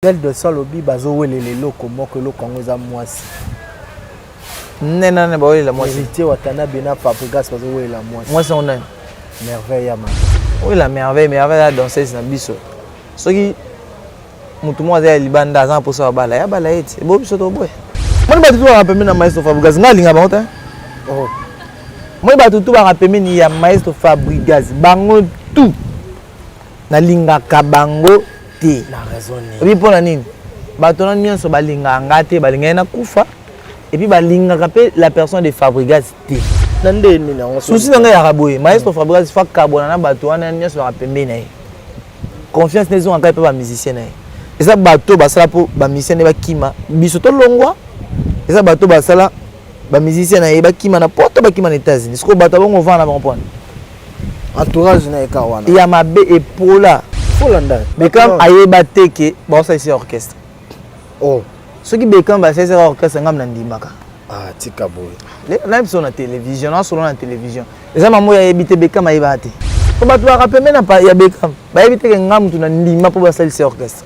Quel de ça lobby bazo wele les locaux moko le Congo za mwasi. Nena ne ba wele la mwasi. Héritier watana bena Fabregas bazo wele la mwasi. Mwasi on a merveille ama. Oui la merveille à danser na biso. Soki mutu mo za libanda za pour ça bala ya bala eti. Bo biso to boy. Moi ba tutu ba pembe na maestro Fabregas ngalinga ba hota. Oh. Moi ba tutu ba pembe ni ya maestro Fabregas bango tout. Na linga kabango te. La raison ni. Obi pona nini? Bato na nyonso balinga ngate balinga na kufa. Et puis balinga kapé la personne de Fabregas te. Nande ni na on souci nga ya raboye. Maestro Fabregas fa kabona na bato wana nyonso ba pembe na ye. Confiance nezo nga pe ba musicien na ye. Et ça bato basala po ba musicien ba kima biso to longwa. Et ça bato basala ba musicien na ye ba kima na poto ba kima na États-Unis. Ko bato bongo vana ba comprendre. Entourage na eka wana. Ya mabe epola. Folanda. Bekam ayeba teke ba ça ici orchestre. Oh. Ce qui Bekam ba ça orchestre ngam na ndimaka. Ah tika boy. Là ils sont na télévision, on sur la télévision. Les gens maman ya ebité Bekam ayeba te. Ko bato ba rappeler na pa ya Bekam. Ba ebité ke ngam tu na ndima po ba ça ici orchestre.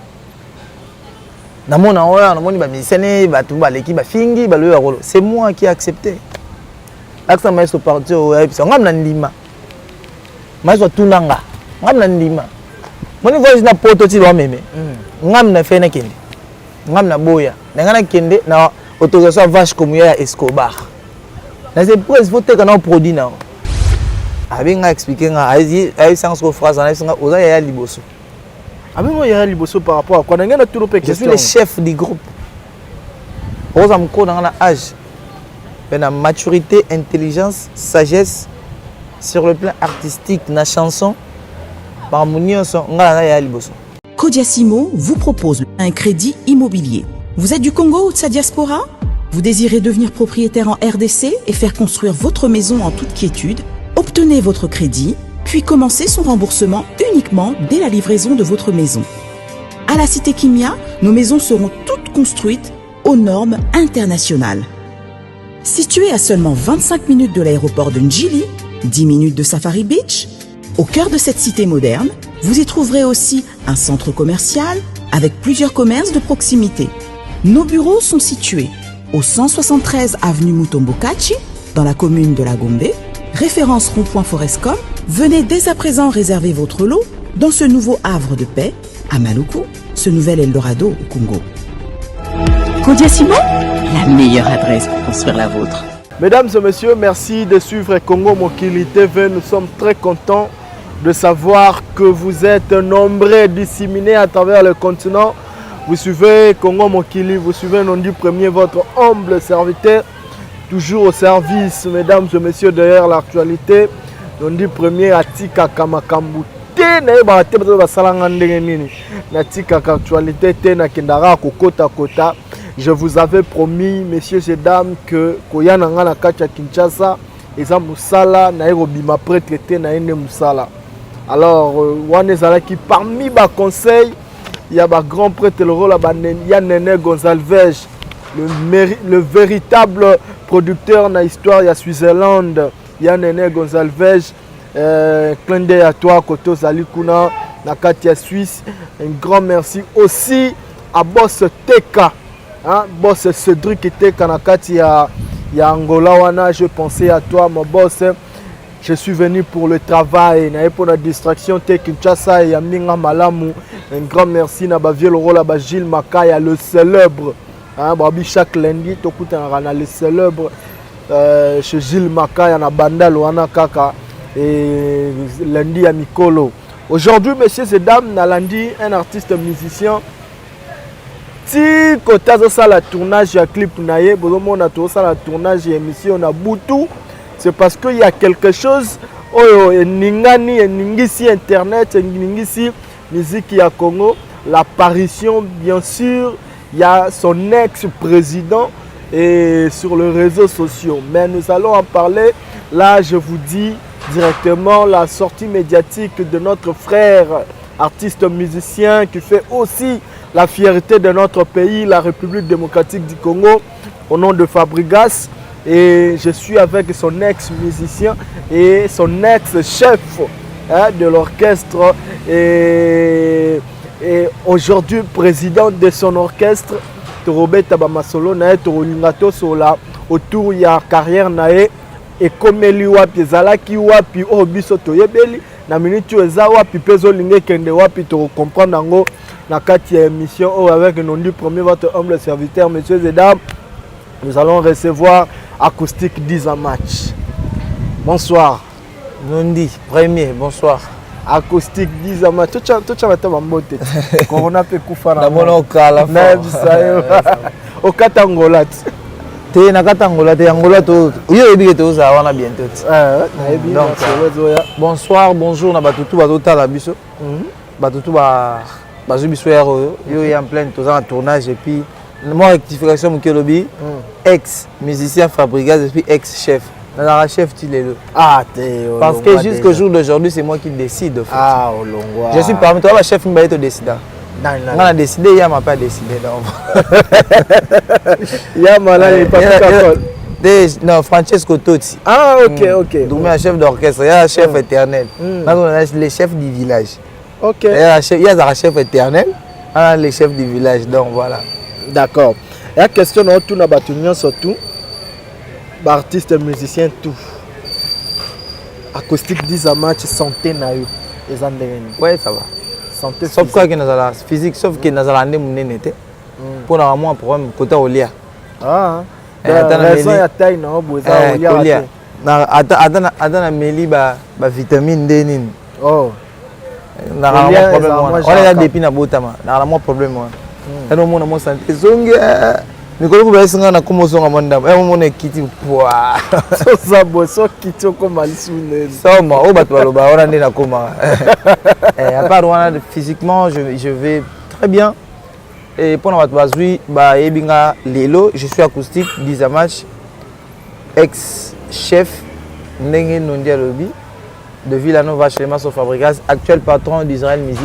Na mona oya na moni ba misene bato ba l'équipe ba fingi ba le rôle. C'est moi qui ai accepté. Aksa maestro parti au ngam na ndima. Maestro tunanga. Ngam na ndima. Moni voice na prototype wa meme. Ngam na fena kende. Ngam na boya. Ngana kende na autorisation vache comme ya Escobar. Na c'est pour faut te kana produit na. Abi nga expliquer nga ai sans ko phrase na singa oza ya liboso. Abi mo ya liboso par rapport à quoi ngana tout pe question. Je suis le chef du groupe. Oza mko na na âge. Na maturité, intelligence, sagesse sur le plan artistique na chanson. Kodiasimo vous propose un crédit immobilier. Vous êtes du Congo ou de sa diaspora? Vous désirez devenir propriétaire en RDC et faire construire votre maison en toute quiétude? Obtenez votre crédit, puis commencez son remboursement uniquement dès la livraison de votre maison. À la Cité Kimia, nos maisons seront toutes construites aux normes internationales. Située à seulement 25 minutes de l'aéroport de Njili, 10 minutes de Safari Beach, au cœur de cette cité moderne, vous y trouverez aussi un centre commercial avec plusieurs commerces de proximité. Nos bureaux sont situés au 173 avenue Mutombokachi, dans la commune de la Gombe, référence rond-point Forescom. Venez dès à présent réserver votre lot dans ce nouveau havre de paix à Maluku, ce nouvel Eldorado au Congo. Kodiasimo, la meilleure adresse pour construire la vôtre. Mesdames et messieurs, merci de suivre Congo Mokili TV. Nous sommes très contents de savoir que vous êtes nombreux disséminés à travers le continent. Vous suivez Congo Mokili, vous suivez Nondi Premier, votre humble serviteur, toujours au service, mesdames et messieurs, derrière l'actualité. Nondi Premier, Atika Kamakambu. Je vous avais promis, messieurs et dames, que Koyana na kacha Kinshasa, eza musala na erobima prêtre te na ene musala. Alors, qui parmi les conseils, il y a un grand prêtre, le rôle de Nene Gonzalez, le véritable producteur dans l'histoire de Switzerland. Il y a Nene Gonzalez, clin d'œil à toi, Koto Zalikuna, Nakatia Suisse. Un grand merci aussi à Boss Teka, hein, Boss Cédric Teka, Nakatia Angola Wana. Je pensais à toi, mon boss. Je suis venu pour le travail, pour la distraction, Kinshasa et Aminga Malamu. Un grand merci à Gilles Makaya, le célèbre. Chaque lundi, le célèbre chez Gilles Makaya, na Bandal, Kaka et lundi à Mikolo. Aujourd'hui, messieurs et dames, lundi, un artiste musicien. Si côté ça la tournage à clip naie, bon on a tout ça la tournage et émission on a Boutou. C'est parce qu'il y a quelque chose, oh, Ningani, Ningisi Internet, Ningisi musique à Congo, l'apparition, bien sûr, il y a son ex-président et sur les réseaux sociaux. Mais nous allons en parler. Là, je vous dis directement la sortie médiatique de notre frère, artiste musicien, qui fait aussi la fierté de notre pays, la République démocratique du Congo, au nom de Fabregas. Et je suis avec son ex-musicien et son ex-chef de l'orchestre et Et aujourd'hui, président de son orchestre, Robert Tabamasolo, nae Tolingato Sola, autour de la carrière nae, et comme lui wapi, Zalaki wapi, Obiso Toyebeli, na minute eza wapi, peso linge kende wapi, to comprendre nango, na kati émission, avec nos deux premiers, votre humble serviteur, messieurs et dames, nous allons recevoir Acoustique 10 en match. Bonsoir. Nondi, premier, bonsoir. Acoustique 10 en match. Tout ça va être en mode. Corona peut couper. D'abord au Kala. Au Katangola. T'es na Katangola, t'es Angola, tu. Yo ebi que tu vas avoir bientôt. Bonsoir, bonjour, na batutu batota la biso. Batutu ba bazubiso yo yo en plein tous en tournage et puis moi rectification mon lobby ex musicien fabricant et puis ex chef. La chef Tilelo. Ah, parce que jusqu'au jour d'aujourd'hui, c'est moi qui décide. En fait. Ah, au Longwa. Je suis parmi toi, le chef qui te décide. On a décidé, il m'a pas décidé. Yamala n'est pas non, Francesco Totti. Ah, ok. Donc, un chef d'orchestre, il y a un chef éternel. On a les chefs du village. Ok. Il y a un chef éternel, on a les chefs du village. Donc, voilà. D'accord. Il y a une question, tout n'a pas surtout. Artiste, musicien, tout. Acoustique 10 à match, santé na yo. Ouais, ça va. Santé sauf quoi que nous avons physique, sauf que nous avons un pour avoir un problème côté au lia. Ah, raison ya taille na oboza au lia. Na adana meli ba vitamine D nini. Oh. Na vraiment problème. On est là depuis na botama. Na vraiment problème. Alors mon mon santé zonge. Mikolo ko basinga na komosonga mondam e mo nekiti poa so sabo so kiti ko malisune soma o bato baloba ora ndé na koma à part wana physiquement je vais très bien et pour bato bazui ba ebinga lelo je suis acoustique 10 match ex chef ndenge nondia lobby de Villanova chez Masso Fabregas actuel patron d'Israël Musique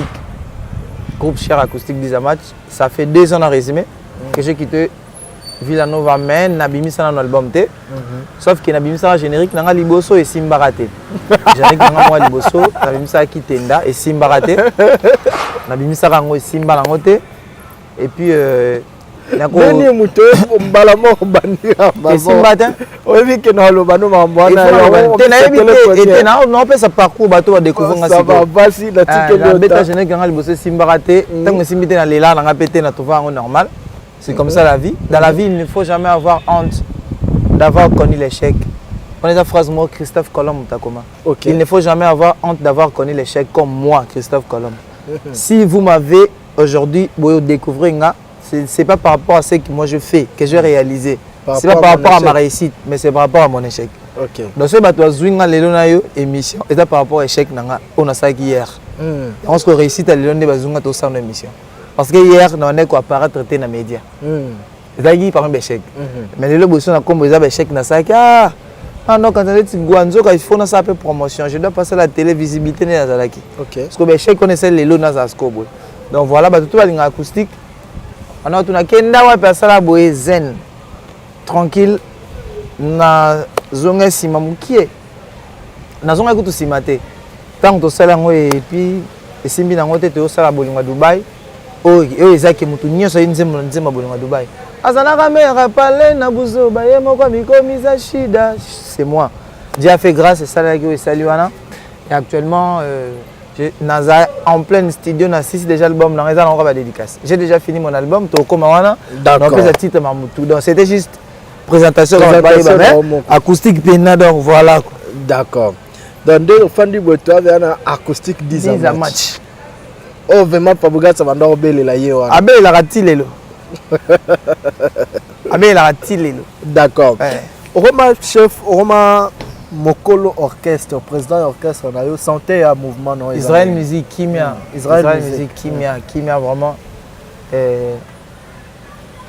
groupe cher acoustique 10 match ça fait 2 ans en résumé que j'ai quitté Villanova men na bimisa na album te sauf que na bimisa générique na liboso et simbarate générique na moi liboso na bimisa kitenda et simbarate na bimisa rango simba nango te et puis nako nani muto mbala mo bandira ba simbata oyebi ke na lobano mambwana te na ebite et na on peut ça parcours bato ba découvrir nga ça va basi na tike de beta générique na liboso simbarate tant que simbite na lela na pété na trouver ngo normal. C'est comme ça la vie. Dans la vie, il ne faut jamais avoir honte d'avoir connu l'échec. On est la phrase moi, Christophe Colomb. Okay. Il ne faut jamais avoir honte d'avoir connu l'échec comme moi, Christophe Colomb. Si vous m'avez aujourd'hui découvert, ce n'est pas par rapport à ce que moi je fais, que j'ai réalisé. Ce n'est pas par rapport à ma réussite, mais c'est par rapport à mon échec. Okay. Donc, ce que tu émission, c'est par rapport à l'échec qu'on a ça hier. On se réussit à l'émission de émission. Parce que hier, on a apparaître dans les médias. C'est par un échec. Mais le boss a comme un échec dans ça. Ah non, quand on est Guanzo, il faut faire une promotion. Je dois passer à la télévisibilité dans Zalaki. Parce que l'échec, on essaie les lots dans Zasko. Donc voilà, tout le acoustique. On a tout le Kenda, on a ça la zen. Tranquille. Na zone simamoukie. Na zone écoute simate. Tant que tu sais et puis et simbi na ngote te osala bolinga Dubaï. Oh, ezaki mutu nyonso yinzembo nzemba bolinga Dubaï. Azanaka mère parler na buzo ba ye moko mikomisa shida. C'est moi. Dieu a fait grâce et ça là que saluana. Et actuellement naza en plein studio na 6 déjà album dans les ans on va dédicace. J'ai déjà fini mon album to koma wana. Donc ça titre mamutu. Donc c'était juste présentation acoustique pena donc voilà. D'accord. Dans deux fans du boto avec un acoustique 10 match. Oh vraiment Fabregas ça va ndoro belle la yewa. Abe la ratilelo. Abe la ratilelo. D'accord. Roma chef, Roma Mokolo orchestre, président orchestre na yo santé à mouvement non Israël Musique Kimia. Israël Musique Kimia vraiment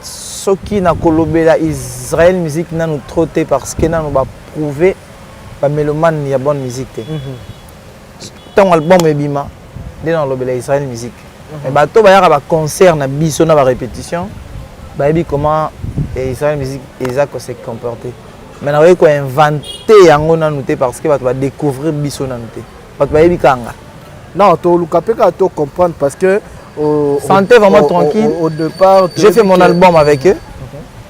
ce qui na kolobela Israël Musique na nous trotter parce que na nous va prouver pas mélomane il y a bonne musique té. Ton album ebima dans le Israël Musique. Et bato ba yaka ba concert na biso na ba répétition. Ba yebi comment Israël Musique exact se comporter. Mais na ko inventer yango na nouté parce que bato ba découvrir biso na nouté. Bato ba yebi kanga. Non, to luka pe ka to comprendre parce que Santé vraiment tranquille. Au départ, j'ai fait mon album avec eux.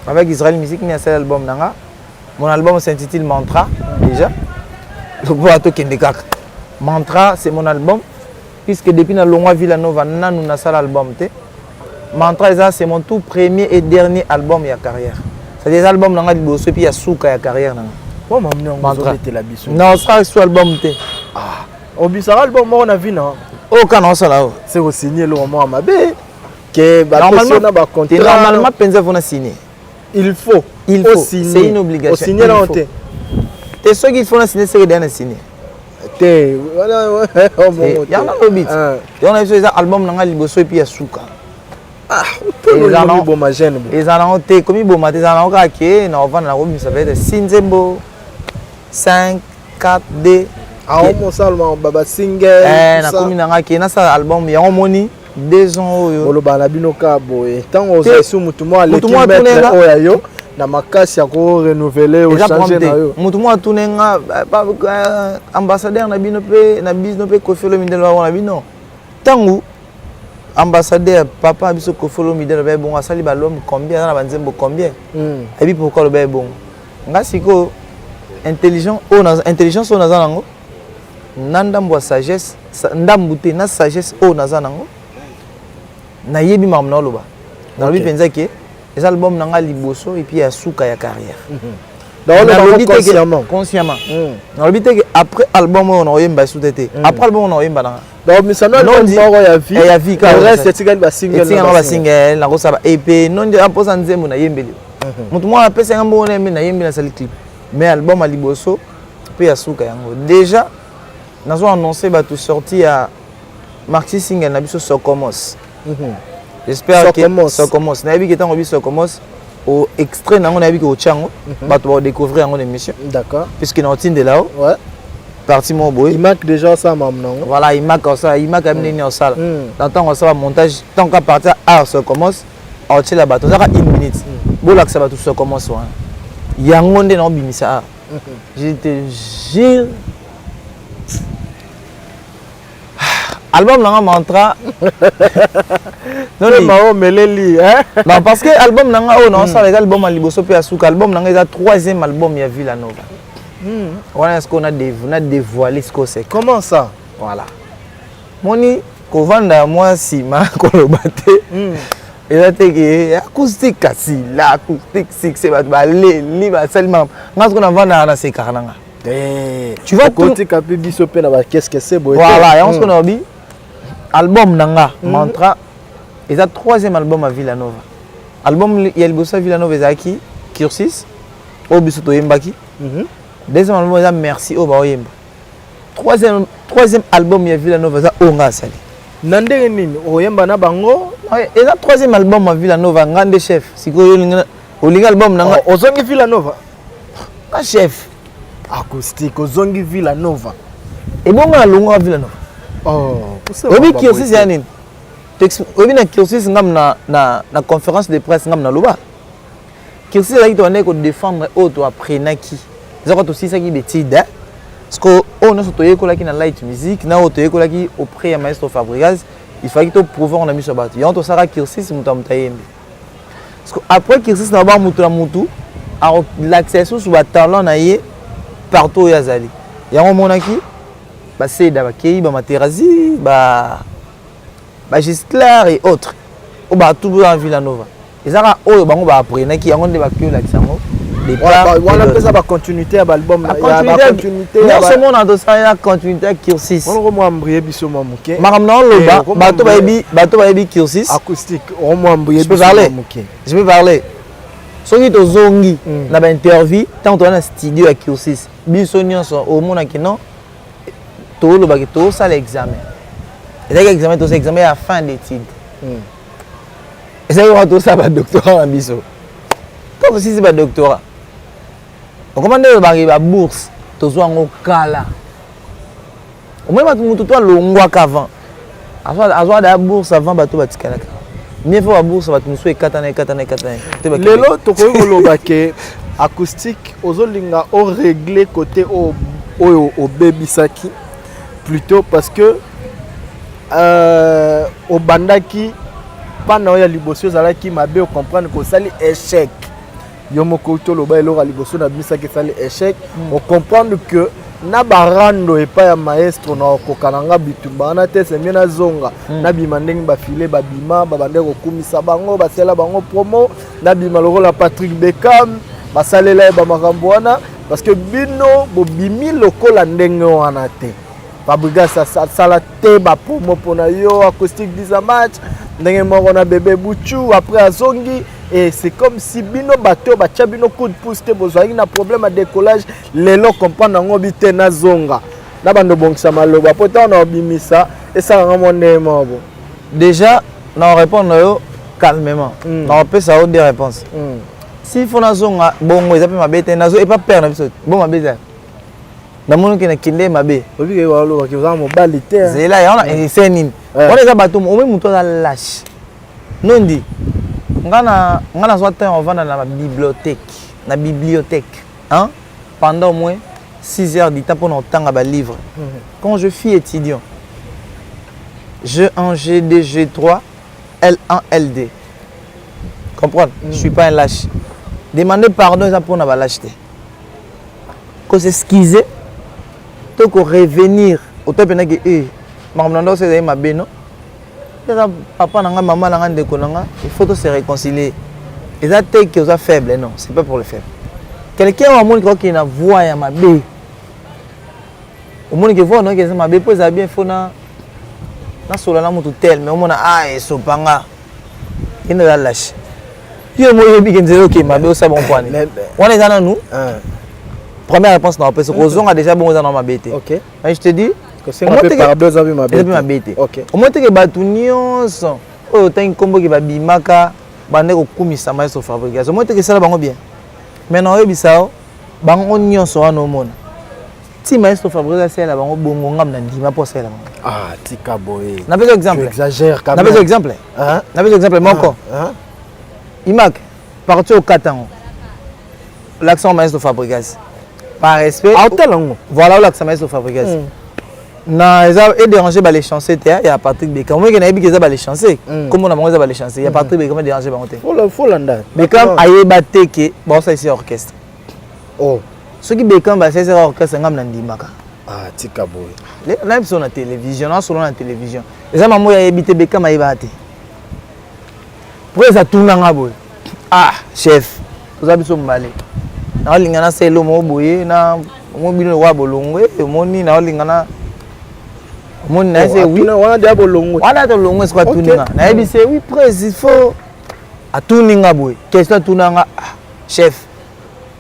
Avec Israël Music, il y a un album. Mon album s'intitule Mantra, déjà. Mantra, c'est mon album. Puisque depuis la Longwa Villanova, nous avons fait l'album. Mantra, c'est mon tout premier et dernier album de carrière. C'est des albums qui ont été faits pour la carrière. Mantra. Non, c'est un album. Ah, au bisara album, on a vu, non? Oh, quand on s'en là. C'est au signé le roman à ma bête. Normalement, Penza va signer. Il faut signer. C'est une obligation. Au signer là, c'est ceux qui font signer, c'est qu'ils signer. Il y a un bit. On a fait un album dans le bosso et puis il y a souka. Ah, ils ont été comme ils ont été raqués, on va dans la ça va être Sinzembo 5 4 D. Ah, on salma baba single. Na comme dans raqué na ça album il y a un moni 2 ans yo. Bolo bana binoka boy. Tant aux sous mutumo les qui mettre oyayo. Na makasi ya ko renouveler ou changer na yo. Mutu mo atunenga ambassadeur na bino pe na business pe Koffi Olomide na bino. Tangu ambassadeur papa biso Koffi Olomide ba bon asali ba l'homme combien na banzembo combien. Et puis pourquoi le ba bon. Nga siko intelligent intelligence o naza nango. Nandambo sagesse ndambute na sagesse o naza nango. Na yebi mamna loba. Na lobi penza ke les albums nanga liboso et puis à souka ya carrière. Consciemment. Dans le but après album on a yemba sous-tété. Après album on a yemba dans. Donc mais ça non ya vie. Ya vie ka reste tigani ba single. Tigani ba single na ko saba EP non de imposa nzembo na yembeli. Mutu mo na pesa ngambo na yembi na yembi na sali clip. Mais album à liboso puis ya souka yango. Déjà nazo annoncé ba tout sorti à Maxi single na biso Sokomos. J'espère que ça commence. Na yebi que tant ça commence au extrait na on a vu que au Tchango ba to découvrir en émission. D'accord. Puisque na otine de là. Ouais. Parti mon boy. Il manque déjà ça maintenant. Voilà, il manque ça, il manque amener en salle. Dans temps ça va montage tant qu'à partir ça commence à tirer la bateau ça 1 minute. Bon là que ça va tout ça commence hein. Yango nde na bimisa. Je te jure album nanga mantra non mao meleli hein non parce que album nanga o non ça les albums à liboso pe asuka album nanga est 3e album ya Villanova on est-ce qu'on a dévoilé ce que c'est comment ça voilà moni ko vanda moi sima ko lobate et là te acoustique kasi la acoustique c'est ba li ba seulement ngas ko na vanda na se karanga tu vois côté capi biso pe na ba qu'est-ce que c'est boy voilà et on se connaît bi album nanga mantra et ça 3e album à Villanova album il y a le bossa Villanova ezaki Cursis au biso to yembaki 2e album ça merci au ba yemba 3e album ya Villanova ça onga sali nandenge nini o yemba na bango et ça 3e album à Villanova ngande chef sikoyo olinga album nanga ozongi Villanova ka chef acoustique ozongi Villanova et bon na longo à Villanova obi Cursis ya nini obi na Cursis ngam na conférence de presse ngam na loba Cursis là qui doit ko défendre auto après naki zako to sisa ki betida parce que on a sotoyé ko la ki na light music na auto ko la ki auprès ya maestro Fabregas il fallait que to prouver on a mis sur bateau yanto sara Cursis muta yembe parce que après Cursis na ba mutu na mutu a l'accès sur ba talent na ye partout ya zali yango monaki ba seda ba kei ba materazi ba Gisclar et autres au ba tout en Villanova et ça oyo bango ba apprenait qui yango nde ba kio la kisango on appelle ça ba continuité à l'album la continuité non seulement dans ça ya continuité Cursis on mo ambrier biso mo muke maramna loba bato ba yebi Cursis acoustique on mo ambrier biso muke je peux parler soki to zongi na ba interview tant on a studio à Cursis biso nyonso au mona ki non tout le baguette tout ça l'examen et l'examen tout ça examen à fin d'études et ça va tout ça ba doctorat en biso quand aussi c'est ba doctorat on commande le baguette ba bourse to zo ngo kala au moins mutu to longwa qu'avant azwa da bourse avant bato batikala mieux faut ba bourse bato musu ekatana lelo to ko loba ke acoustique ozolinga o régler côté au baby saki plutôt parce que au bandaki pendant ya liboso zalaki mabe o comprendre que ça échec yo moko to loba elora liboso na bisa que ça échec on comprendre que na barando epa ya maestro na kokananga bitumba na te c'est na zonga na bima ndenge ba filer ba bima ba bande ko kumisa bango ba sela bango promo na bima lokola Patrick Beckham ba salela ba makambo wana parce que bino bo bimi lokola ndenge wana te Fabrigas sala te ba promo pona yo acoustique disa match ndenge moko na bébé Bouchou après azongi et c'est comme si bino bateau ba bino coup de pouce te bozwaki na problème à décollage lelo comprendre ngo bité na zonga na bando bongisa maloba poto na obimisa et ça vraiment ndemo bon déjà na répondre yo calmement na peut ça des réponses si faut na zonga bongo ils appellent ma bête nazo et pas perdre épisode bon ma bête na monu ke na kinde mabe obi ke wa lo ba ke za mo balité c'est là on a c'est nini on les a bateau au même muto la lâche non dit ngana soit on va dans la bibliothèque hein pendant au moins 6 heures du temps pour entendre ba livre quand je suis étudiant G1 G2 G3 L1 LD comprendre je suis pas un lâche demander pardon ça pour na ba lâcheté qu'on s'excuser to ko revenir au top na que makambo c'est ma beno papa nanga maman nanga ndeko nanga il faut se réconcilier et ça t'es que ça faible non c'est pas pour le faire quelqu'un au monde qui na voix ya mabe au monde qui voit non que ça mabe pour ça bien faut na sola na mutu tel mais au monde et sopanga il ne la lâche yo mo yebi que nzelo que mabe ça bon point on est dans nous première réponse non parce que Ozon a déjà bon dans ma bête OK mais je te dis c'est un peu par deux avis ma bête OK au moins que batu nyonso o tangi kombo ke babimaka bande ko kumisa maestro Fabrigas au moins que ça bango bien maintenant ebisao bango nyonso wana omona ti maestro Fabrigas c'est la bango bongo ngam na ndima pour ça ah tika boy na besoin exemple exagère quand même na besoin exemple hein na besoin exemple moko hein imak parti au Katango l'accent maestro Fabrigas par respect voilà l'accent maestro Fabrigas na eza et déranger ba les chancer il y a Patrick Beckham moi que na ebi que ça ba les chancer comme on a mangé ba les chancer il y a Patrick Beckham déranger ba monter faut landa Beckham ayeba teke bon ça ici orchestre oh ce qui Beckham ba c'est orchestre ngam na ndimaka ah tika boy les live sur la télévision na sur la télévision les ama mo ya ebité Beckham ayeba te pour ça tourna nga boy ah chef vous avez so mbale na lingana selo mo boye na mo bino wa bolongwe moni na lingana mon na c'est oui wana dia bolongwe wana to longwe soit tuninga na ebi c'est oui presse il faut a tuninga boy question tunanga chef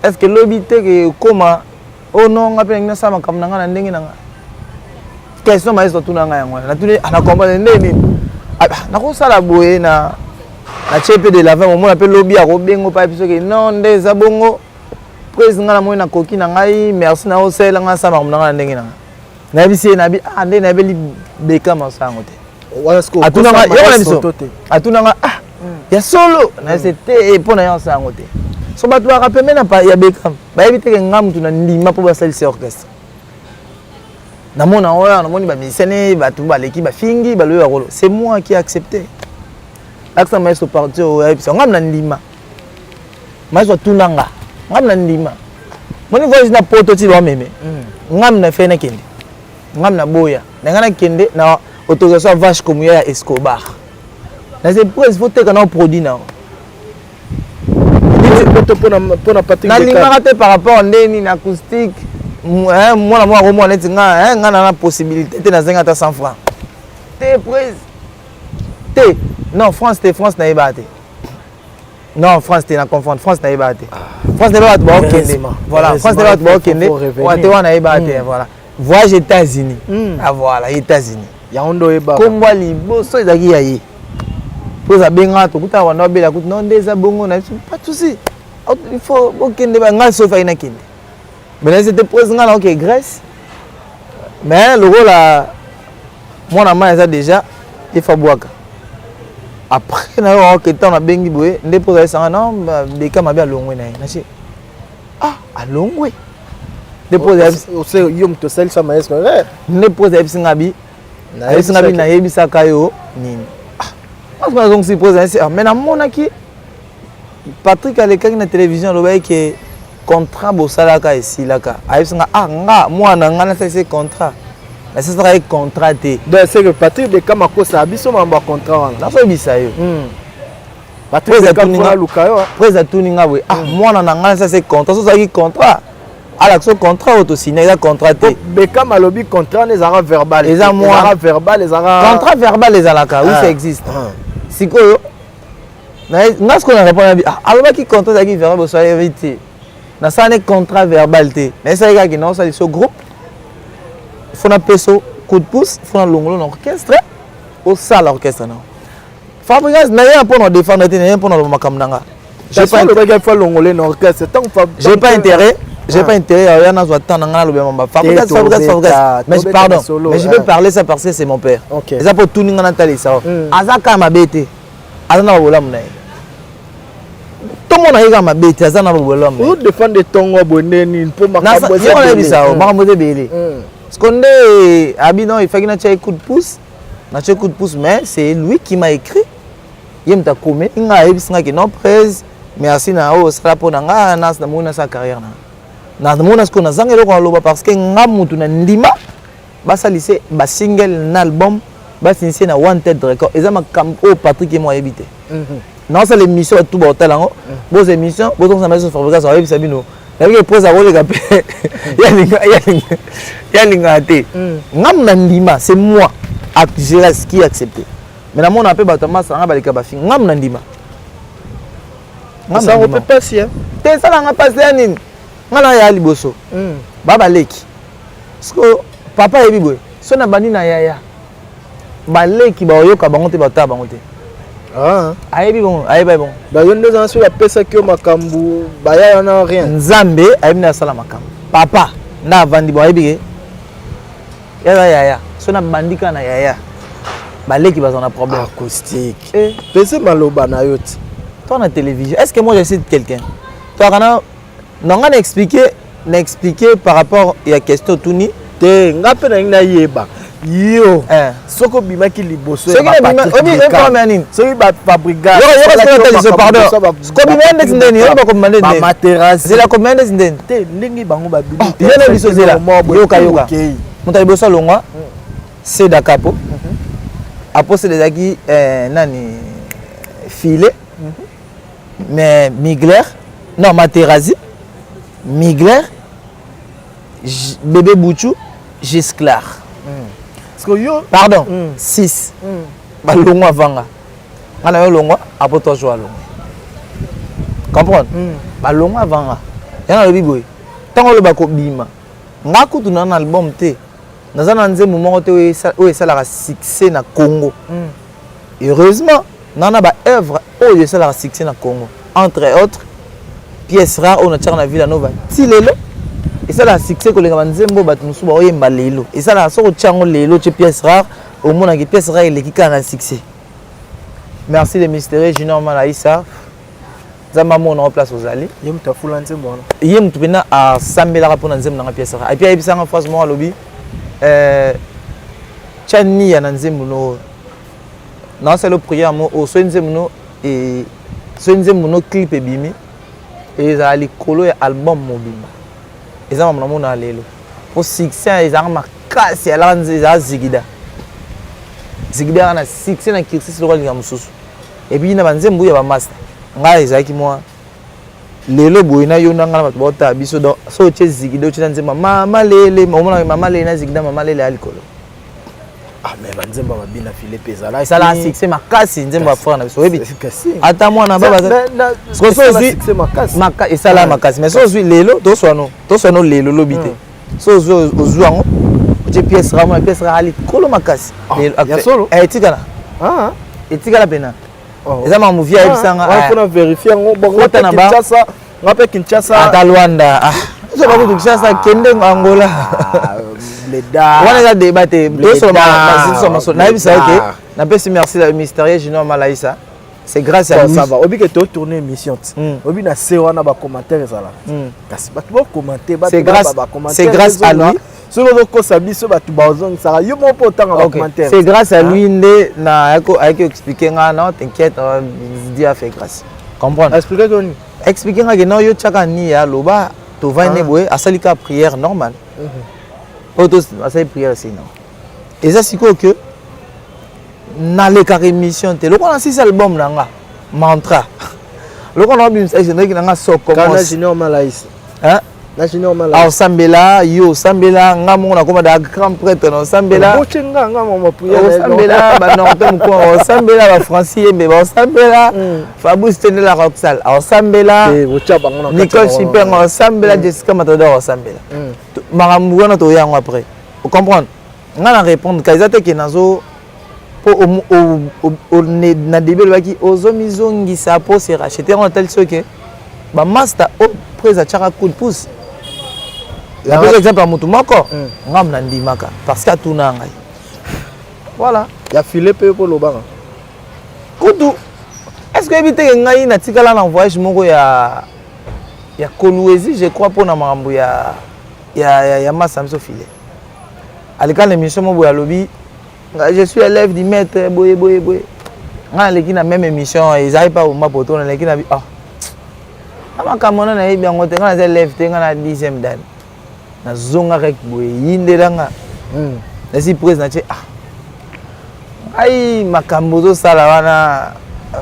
est-ce que l'obité que comment oh non ngapela ngina sama kamnanga na ndenge nanga question maestro tunanga yango na tuni ana comprendre ndeni na ko sala boye na chepe de la fin au moins appelle lobby a robengo pa biso que non ndeza bongo presse ngana mo na koki na ngai merci na o sela nga sama kamnanga na ndenge nanga na bisi na bi ande na beli Beckham sango te wala sko atunanga yo na biso atunanga ya solo na c'était pona ya sango te so batu ba rappeler na pa ya Beckham ba ebite ke ngam tuna ndima po ba salisi orchestre na mona oya na moni ba misene batu ba l'équipe ba fingi ba loyo rolo c'est moi qui ai accepté accent maestro parti o ya biso ngam na ndima maestro tunanga ngam na ndima moni voice na prototype ba meme ngam na fe na kende ngam na boya ngana kende na autorisation vache comme ya Escobar na c'est presque faut que na produit na pour Patrick na lingaka te par rapport ndeni na acoustique moi moi romo net nga ngana na possibilité te na zenga ta 100 francs te presque te non France na ebate non France te na confondre France na ebate France na ebate ba okende voilà France na ebate ba okende wa te wana ebate voilà voyage États-Unis ah voilà États-Unis ya ondo eba komba liboso ezaki ya ye pour ça benga to kuta wana bela kuta non ndeza bongo na pas de souci il faut okende ba ngal sofa ina kende mais c'était presque ngala OK Grèce mais le rôle là mon amant ça déjà il faut boire après na OK temps na bengi boye ndé pour ça non Beckham mabe alongwe na ye alongwe dépose c'est yom to sel sa maestro ne pose ebisinga bi ayebisa nga nayebisaka yo nini parce que donc suppose mais namonaki Patrick alekaki na télévision alobaki ke contrat bosalaka esilaka ayebisa nga nga mwana nga nasalisi contrat nasalisaka contrat te donc c'est que Patrick Bekam akosa biso mamba contrat wana nasoyebisa yo Patrick Bekam fona luka yo presa tuni nga boye mwana na nga nasalisi contrat sozalaki contrat alakso contrat autosigné eza contrat te Bekam alobi contrat ezalaka verbal eza mwana verbal ezalaka contrat verbal ezalaka oui ça existe sikoyo nga sikoyo na répondre abi alobaki contrat ezalaki verbal bosoyebi te nasala contrat verbal te nayesalaki kaki naosali so groupe fona peso coup de pouce fona longolo na orchestre osala orchestre na Fabregas na ye mpo na défendre te na ye mpo na makambo na nga j'ai pas intérêt j'ai pas intérêt à rien à attendre dans le même Fabregas mais pardon mais je vais parler ça parce que c'est mon père et ça pour tout ninga natali ça azaka mabete azana bola mna tout mon aïga mabete azana bola mna vous défendre tongo boneni pour makambo ça bisa makambo de belé skonde abino il fallait na tcha coup de pouce na tcha coup de pouce mais c'est lui qui m'a écrit yem ta commet nga ebisanga ki non presse merci na o sala pona nga nas na mona sa carrière na mona ce qu'on a zangelo ko loba parce que nga mutu na ndima basalise ba single na album basinise na wanted record eza makambo Patrick et moi habité non c'est l'émission tout botel ngo vos émissions vos on s'amène sur Fabregas ça yebisa bino avec pose à rôle capé ya linga te ngam na ndima c'est moi j'ai ce qui accepté mais na mona pe batama ça nga balika ba fi ngam na ndima ça on peut pas si hein te ça nga passer nini ngala ya liboso baba leki sko papa yebi boy so na bani na yaya baleki ba oyoka bango te bata bango te ayebi bon ayebi bon ba yonde za so ya pesa kyo makambu ba ya na rien nzambe ayebi na sala makambu papa na vandi bo ayebi ke yaya so na bandika na yaya baleki ba zona problème acoustique pesa maloba na yoti toi na télévision est-ce que moi je cite quelqu'un toi kana non on expliquer par rapport à la question tuni te ngape na yeba yo soko bimaki liboso soki ba Fabregas pardon ko bimande ndeni yo ba ko bimande ndeni materasi zela ko bimande ndeni te ndingi bango ba bidu yo na biso zela yoka muta liboso longwa c'est dakapo apose des aki nani filet mais Migler non Materazzi Migler bébé Bouchou Gisclar pardon 6 balongwa vanga ngana yo longwa apo to joa longwa comprendre balongwa vanga yana lobi boy tango lo bako bima ngaku tuna na album te nazana nzembo moko te o esalaka succès na Congo heureusement nana ba œuvre o esalaka succès na Congo entre autres pièce rare on a tchana Villanova tilelo et ça la succès que les nzembo bat musuba oyemba lelo et ça la soko tchango lelo che pièce rare au monde qui pièce rare les qui a succès merci les mystérieux Junior Malaïsa zama mona en place aux allées yem ta fula nzembo yem tu bena a sambela pour nzembo na pièce rare et puis ebisanga franchement lobby chani ya nzembo no non c'est le prière mo o so nzembo no et so nzembo no clip e bimi et za likolo ya album mobimba eza mama mona lelo pour succès eza makasi ala nzeza zigida na succès na kirsis lo linga mususu et puis na banzembo ya ba master nga eza ki moi lelo boyina yo nanga na bato bota biso do so che zigida che nzemba mama lele mama lele na zigida mama lele ya likolo mais banzemba babina Philippe ezala ça la succès makasi nzemba frère na biso webi ata mwana baba so succès makasi et ça la makasi mais so zui lelo to sono lelo lobité so zo ozuango je pièce rama pièce rali kolo makasi ya solo etikala etikala pena eza ma movie ebisanga on peut vérifier ngo bongo Kinshasa ata Luanda so ba ko Kinshasa kende Angola leda on a débatté na bisa ok na pesi merci la mystérieux Junior Malaïsa c'est grâce à lui ça va obi que tu tourner émission obi na se wana ba commentaire ezala kasi ba tu commenter ba c'est grâce à lui Ce que ça dit, c'est que ça y a pas autant en commentaire. C'est grâce à lui que expliquer non, t'inquiète, dis à faire grâce. Comprendre. Expliquer que expliquer que non, yo chaka ni ya loba, to va neboué, à salika prière normale. Auto à sa prière c'est non. Et ça c'est quoi que na le carré mission te. Le qu'on a 6 albums là, mantra. Le qu'on a bien ça, je n'ai que so commence. Hein? Alors Sambela, yo Sambela, ngamo na comme da grand prêtre non Sambela. Sambela, ba non tom ko Sambela ba Francis mais ba Sambela. Fabrice tenait la roxal. Alors Sambela. Nicole Super Sambela Jessica Matador Sambela. Marambu na to yango après. Vous comprenez? Ngana répondre kaizate ke nazo po au na début baki ozomizongi sa po se racheter en tel ce que ba master au près à chaka coup de pouce. La par exemple à Mutumako, ngam na ndimaka parce que tout na ngai. Voilà, il y a filé peu pour le bar. Kudu. Est-ce que éviter ngai na tikala na voyage moko ya Kolwezi, je crois pour na mambo ya Massamso filé. Alika l'émission mo boya lobby, je suis élève du maître boye. Nga leki na même émission, ils arrivent pas au mapoto na leki na bi ah. Ama kamona na yebi yango te nga na élève te nga na 10e dan. Na zonga rek boye yinde danga na si président che ah ai makambo zo sala wana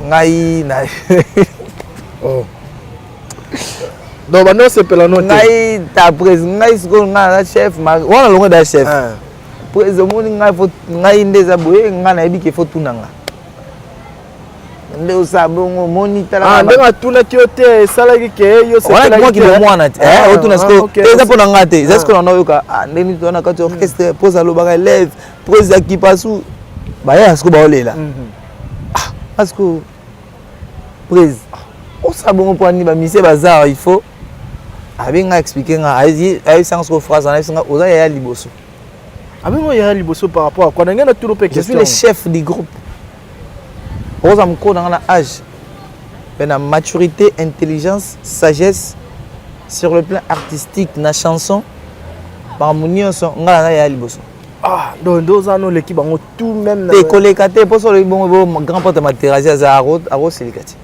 ngai na oh donc maintenant c'est pelano ngai ta président ngai sko nga chef ma wana longo da chef président moni ngai faut ngai ndeza boye nga na yebi ke faut tunanga ndeo sabongo monitor ah ndenga tuna kiote salaki ke yo c'est là moi qui le mwana otuna sko eza pona ngate eza sko na yoka ndeni tona kati orchestre pose alo baka élève pose qui pasu ba ya sko ba olela parce que prise o sabongo poni ba mise bazar il faut abenga expliquer nga ai sans ko phrase na singa oza ya liboso abengo ya liboso par rapport à quoi ngana tout pe question je suis le chef du groupe. Aux amco dans l'âge, la maturité, intelligence, sagesse sur le plan artistique, la chanson, par mon son, on a ya liboso. Ah, donc deux ans l'équipe on tout même. T'es collé katé, pour ça le bon grand porte matériel à aro silicate.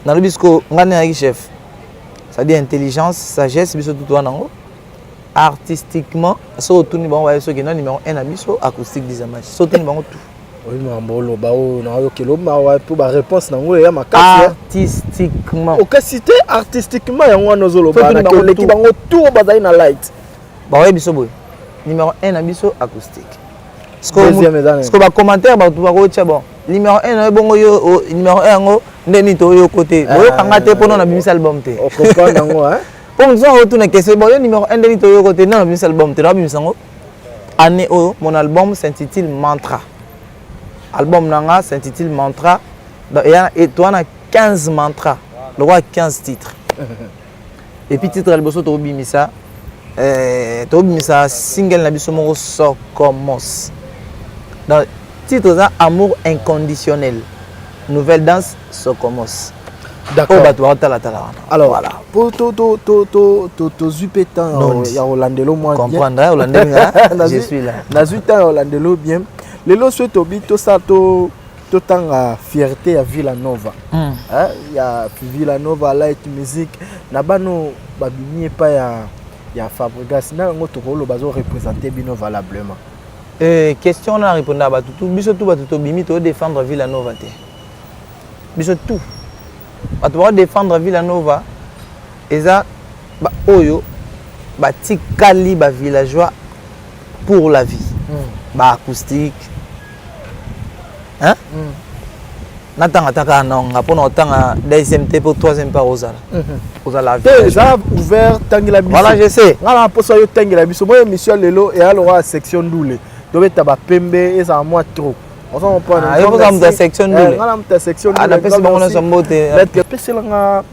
Dans le bisco, on a un chef. Ça dit intelligence, sagesse, biso tout en haut. Artistiquement, ça retourne bon ouais ce qui est numéro 1 à biso acoustique des images. Ça retourne bon tout. Oui, mais pour la réponse, artistiquement. Au cas cité artistiquement, il y a un autre l'équipe a tout na light. Bah ouais, biso boy. Numéro 1 à biso acoustique. Ce que va commentaire ba tout ba bon. Numéro 1 bongo yo numéro 1 ngo ndeni to yo côté. Boyo kanga te pono na bimisa album te. On comprend ngo hein. Pour nous on retourne question bon yo numéro 1 ndeni to yo côté non na bimisa album te na bimisa ngo. Année mon album s'intitule Mantra. Album nanga s'intitule Mantra. Et toi on a 15 mantras. Le roi 15 titres. Et puis titre alboso to bimisa single na biso moko so commence. Dans titre ça amour inconditionnel. Nouvelle danse so commence. D'accord. Alors voilà. Pour to zupetan ya Olandelo moi bien. Comprendre Olandelo je suis là. Na zuta Olandelo bien. Les lots souhaitent to ça to tanga fierté à Villanova. Hein, il y a Villanova light music na bano babini pas ya Fabregas na ngoto ko lo bazo représenter bino valablement. Question na répondre à tout biso tout batuto bimi to défendre Villanova té. Biso tout. Batu défendre Villanova eza ba oyo ba tikali ba villageois pour la vie. Ba acoustique. Hein? Natanga taka nonga pour notanga DSMT pour 3e par Ozala. Ozala déjà ouvert tangila biso. Voilà, je sais. Ngala poso yo tangila biso. Moi émission lelo et alors section doule. Donc taba pembe et ça moi trop. On s'en prend. Ah, yo pour la section doule. Ngala mta section doule. Ah, la pesi bango na sombote. Peut-être pesi langa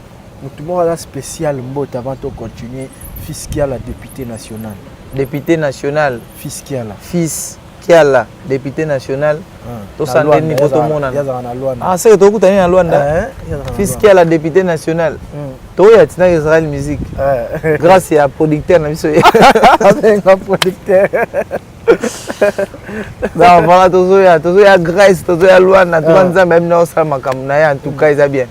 mutumo la spécial mbote avant de continuer fiscal à député national. Député national fiscal. Fils Kiala, député national. To santé ni poto mona. Ah, c'est to kutani na Luanda. Fils Kiala, député national. To ya tina Israël musique. Grâce à producteur na biso. Avec un producteur. Non, voilà, tozo ya Grèce, tozo ya Luanda, to banza même na osala makambo na ya en tout cas ça bien.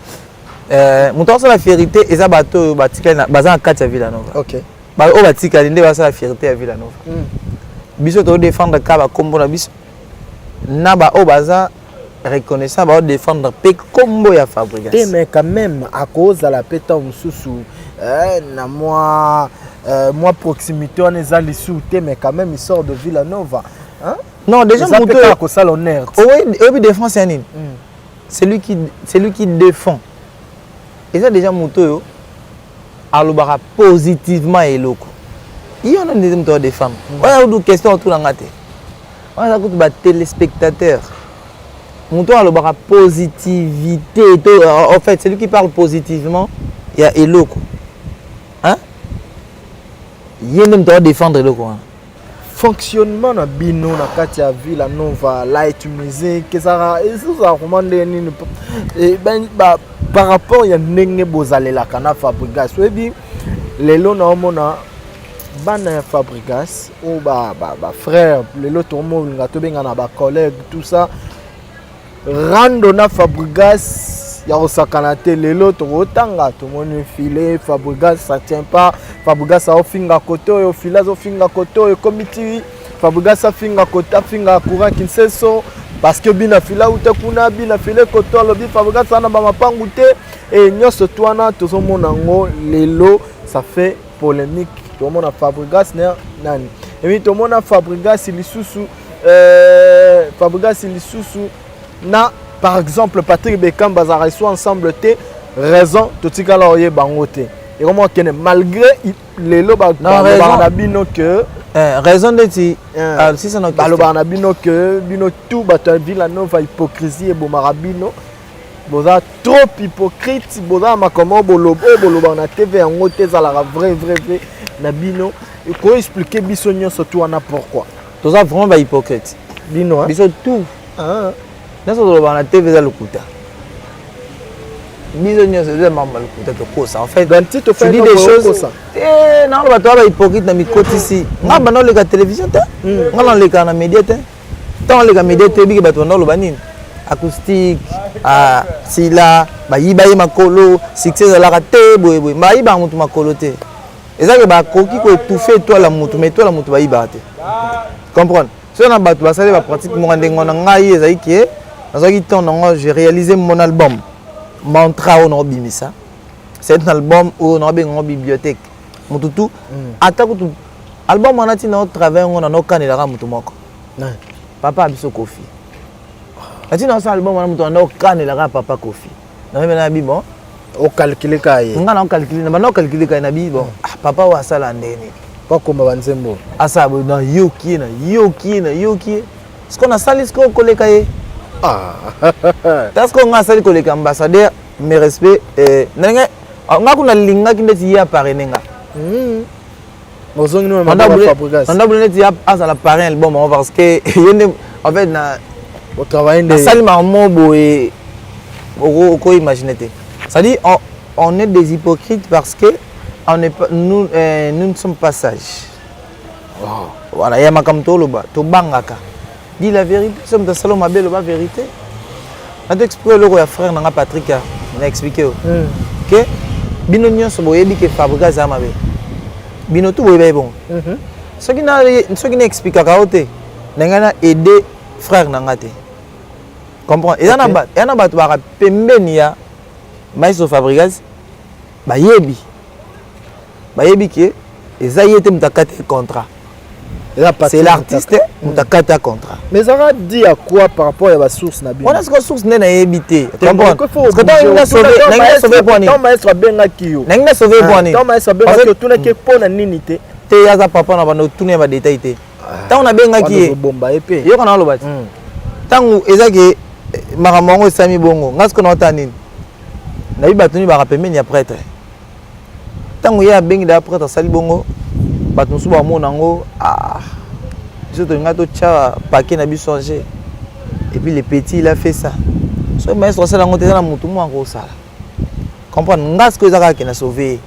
Muto la fierté eza bato batika na baza kati ya Villanova. OK. Ba o batika ndé basa la fierté ya Villanova. Biso to défendre ka ba kombo na biso. Na ba o baza reconnaissant ba défendre pe kombo ya Fabregas. Mais quand même à cause de la péta mususu na moi proximité on est allé sous mais quand même il sort de Villanova. Hein? Non, déjà Muto ko sala honneur. Oui, défense yanine. C'est lui qui défend. Et ça déjà Muto alobara positivement eloko. Il y en a des gens qui défendre. On a une question autour de la tête. On a des téléspectateurs. Muto alobara positivité. En fait, c'est lui qui parle positivement. Il y a eloko. Hein? Il y a des gens qui défendre eloko. Fonctionnement na bino na kati ya Villanova light music que ça recommandé ni par rapport ya ndenge bozalela kana Fabregas webi lelo na omona bana ya Fabregas ou ba frère lelo tomo ngato benga na ba collègue tout ça rando na Fabregas ya osakana te lelo tokotanga tomoni filet Fabregas ça tient pas Fabregas a finga koto yo filazo finga koto yo committee Fabregas a finga kota finga courant kinseso parce que bina fila uta kuna bina file koto lobi Fabregas ana ba mapangu te et nyoso twana tozomona ngo lelo ça fait polémique tomona Fabregas nani et puis tomona Fabregas lisusu na par exemple Patrick Bekam bazara soit ensemble te raison totika la oye bangote et comment que malgré les loba bino que raison de ti si ça notre baloba bino que bino tout bata Villanova hypocrisie et bomarabino boza trop hypocrite boza makomo bolobo na TV en ngote za la vrai na bino et ko expliquer biso nyonso tout ana pourquoi tout ça vraiment ba hypocrite bino biso tout Nous sommes la TV dans le Kouta. Nous sommes en fait, tu dis des choses. Non, on va hypocrite dans mes côtés ici. On va dans la télévision, on va dans les médias. Tant les médias, tu vas dans le banin. Acoustique, Sila, Baïba Makolo, succès de la raté, Baïba Makolo. Et ça, c'est coquille qui étouffé toi la moutou, mais toi la moutou Baïba. Comprends? Si on a battu, ça va pratiquement j'ai réalisé mon album Mantra au Bimisa. C'est un album où on a une bibliothèque. Mon toutou, attaque tout. Album on a dit notre travail on a nos canels moutumoko. Papa abiso Kofi. A dit dans cet album on a nos canels papa Kofi. Na même bon. Au calculer kaye. On a calculé, na calculer kaye na bi bon. Papa wa sala ndeni. Pas comme banzembo. Asa bo na yoki. Ce qu'on a sali ce qu'on collé kaye. Ah, parce qu'on a sali collé ambassadeur, mes respects nanga on a linga qui ndeti ya parenenga. Bozongi no Fabregas. On a voulu dire à la parrain album parce que en fait na au travail de sali maman boy ko imaginer. Ça dit on est des hypocrites parce que on est nous ne sommes pas sages. Voilà, ya makamto loba to bangaka. Dis la vérité, sommes de salon ma belle vérité. On a expliqué le frère nanga Patrick a expliqué que bino nyonso boyebi que Fabregas a mabe. Bino tout boyebi bon. Ce qui n'a expliqué kaote nanga aider frère nanga te. Comprends? Et yana ba to ba pembeni ya Maïso Fabregas bayebi que ezayete mutakate contrat. C'est l'artiste qui a un contrat. Mais ça va dire à quoi par rapport à la source? On a ce source n'est pas évité. Comprends? Parce que tu as sauvé pour nous. Maître Benga Kio. Tu as sauvé pour nous. Maître Benga Kio, tu n'es que pour la ninité. Tu as papa na bando tourner ba détail té. Tant on a Benga Kio. Bomba épée. Yo kana lo bati. Tant ezaki maramongo sami bongo. Ngas ko na tanine. Na biba tuni ba rappeler ni prêtre. Tant ya bengi da prêtre sali bongo. Bato suba monango biso tolinga totya paquet na biso angé et puis le petit il a fait ça so maître osala yango te eza na motu mo akosala comprendre nga sikoyo eza kaka ke na sauve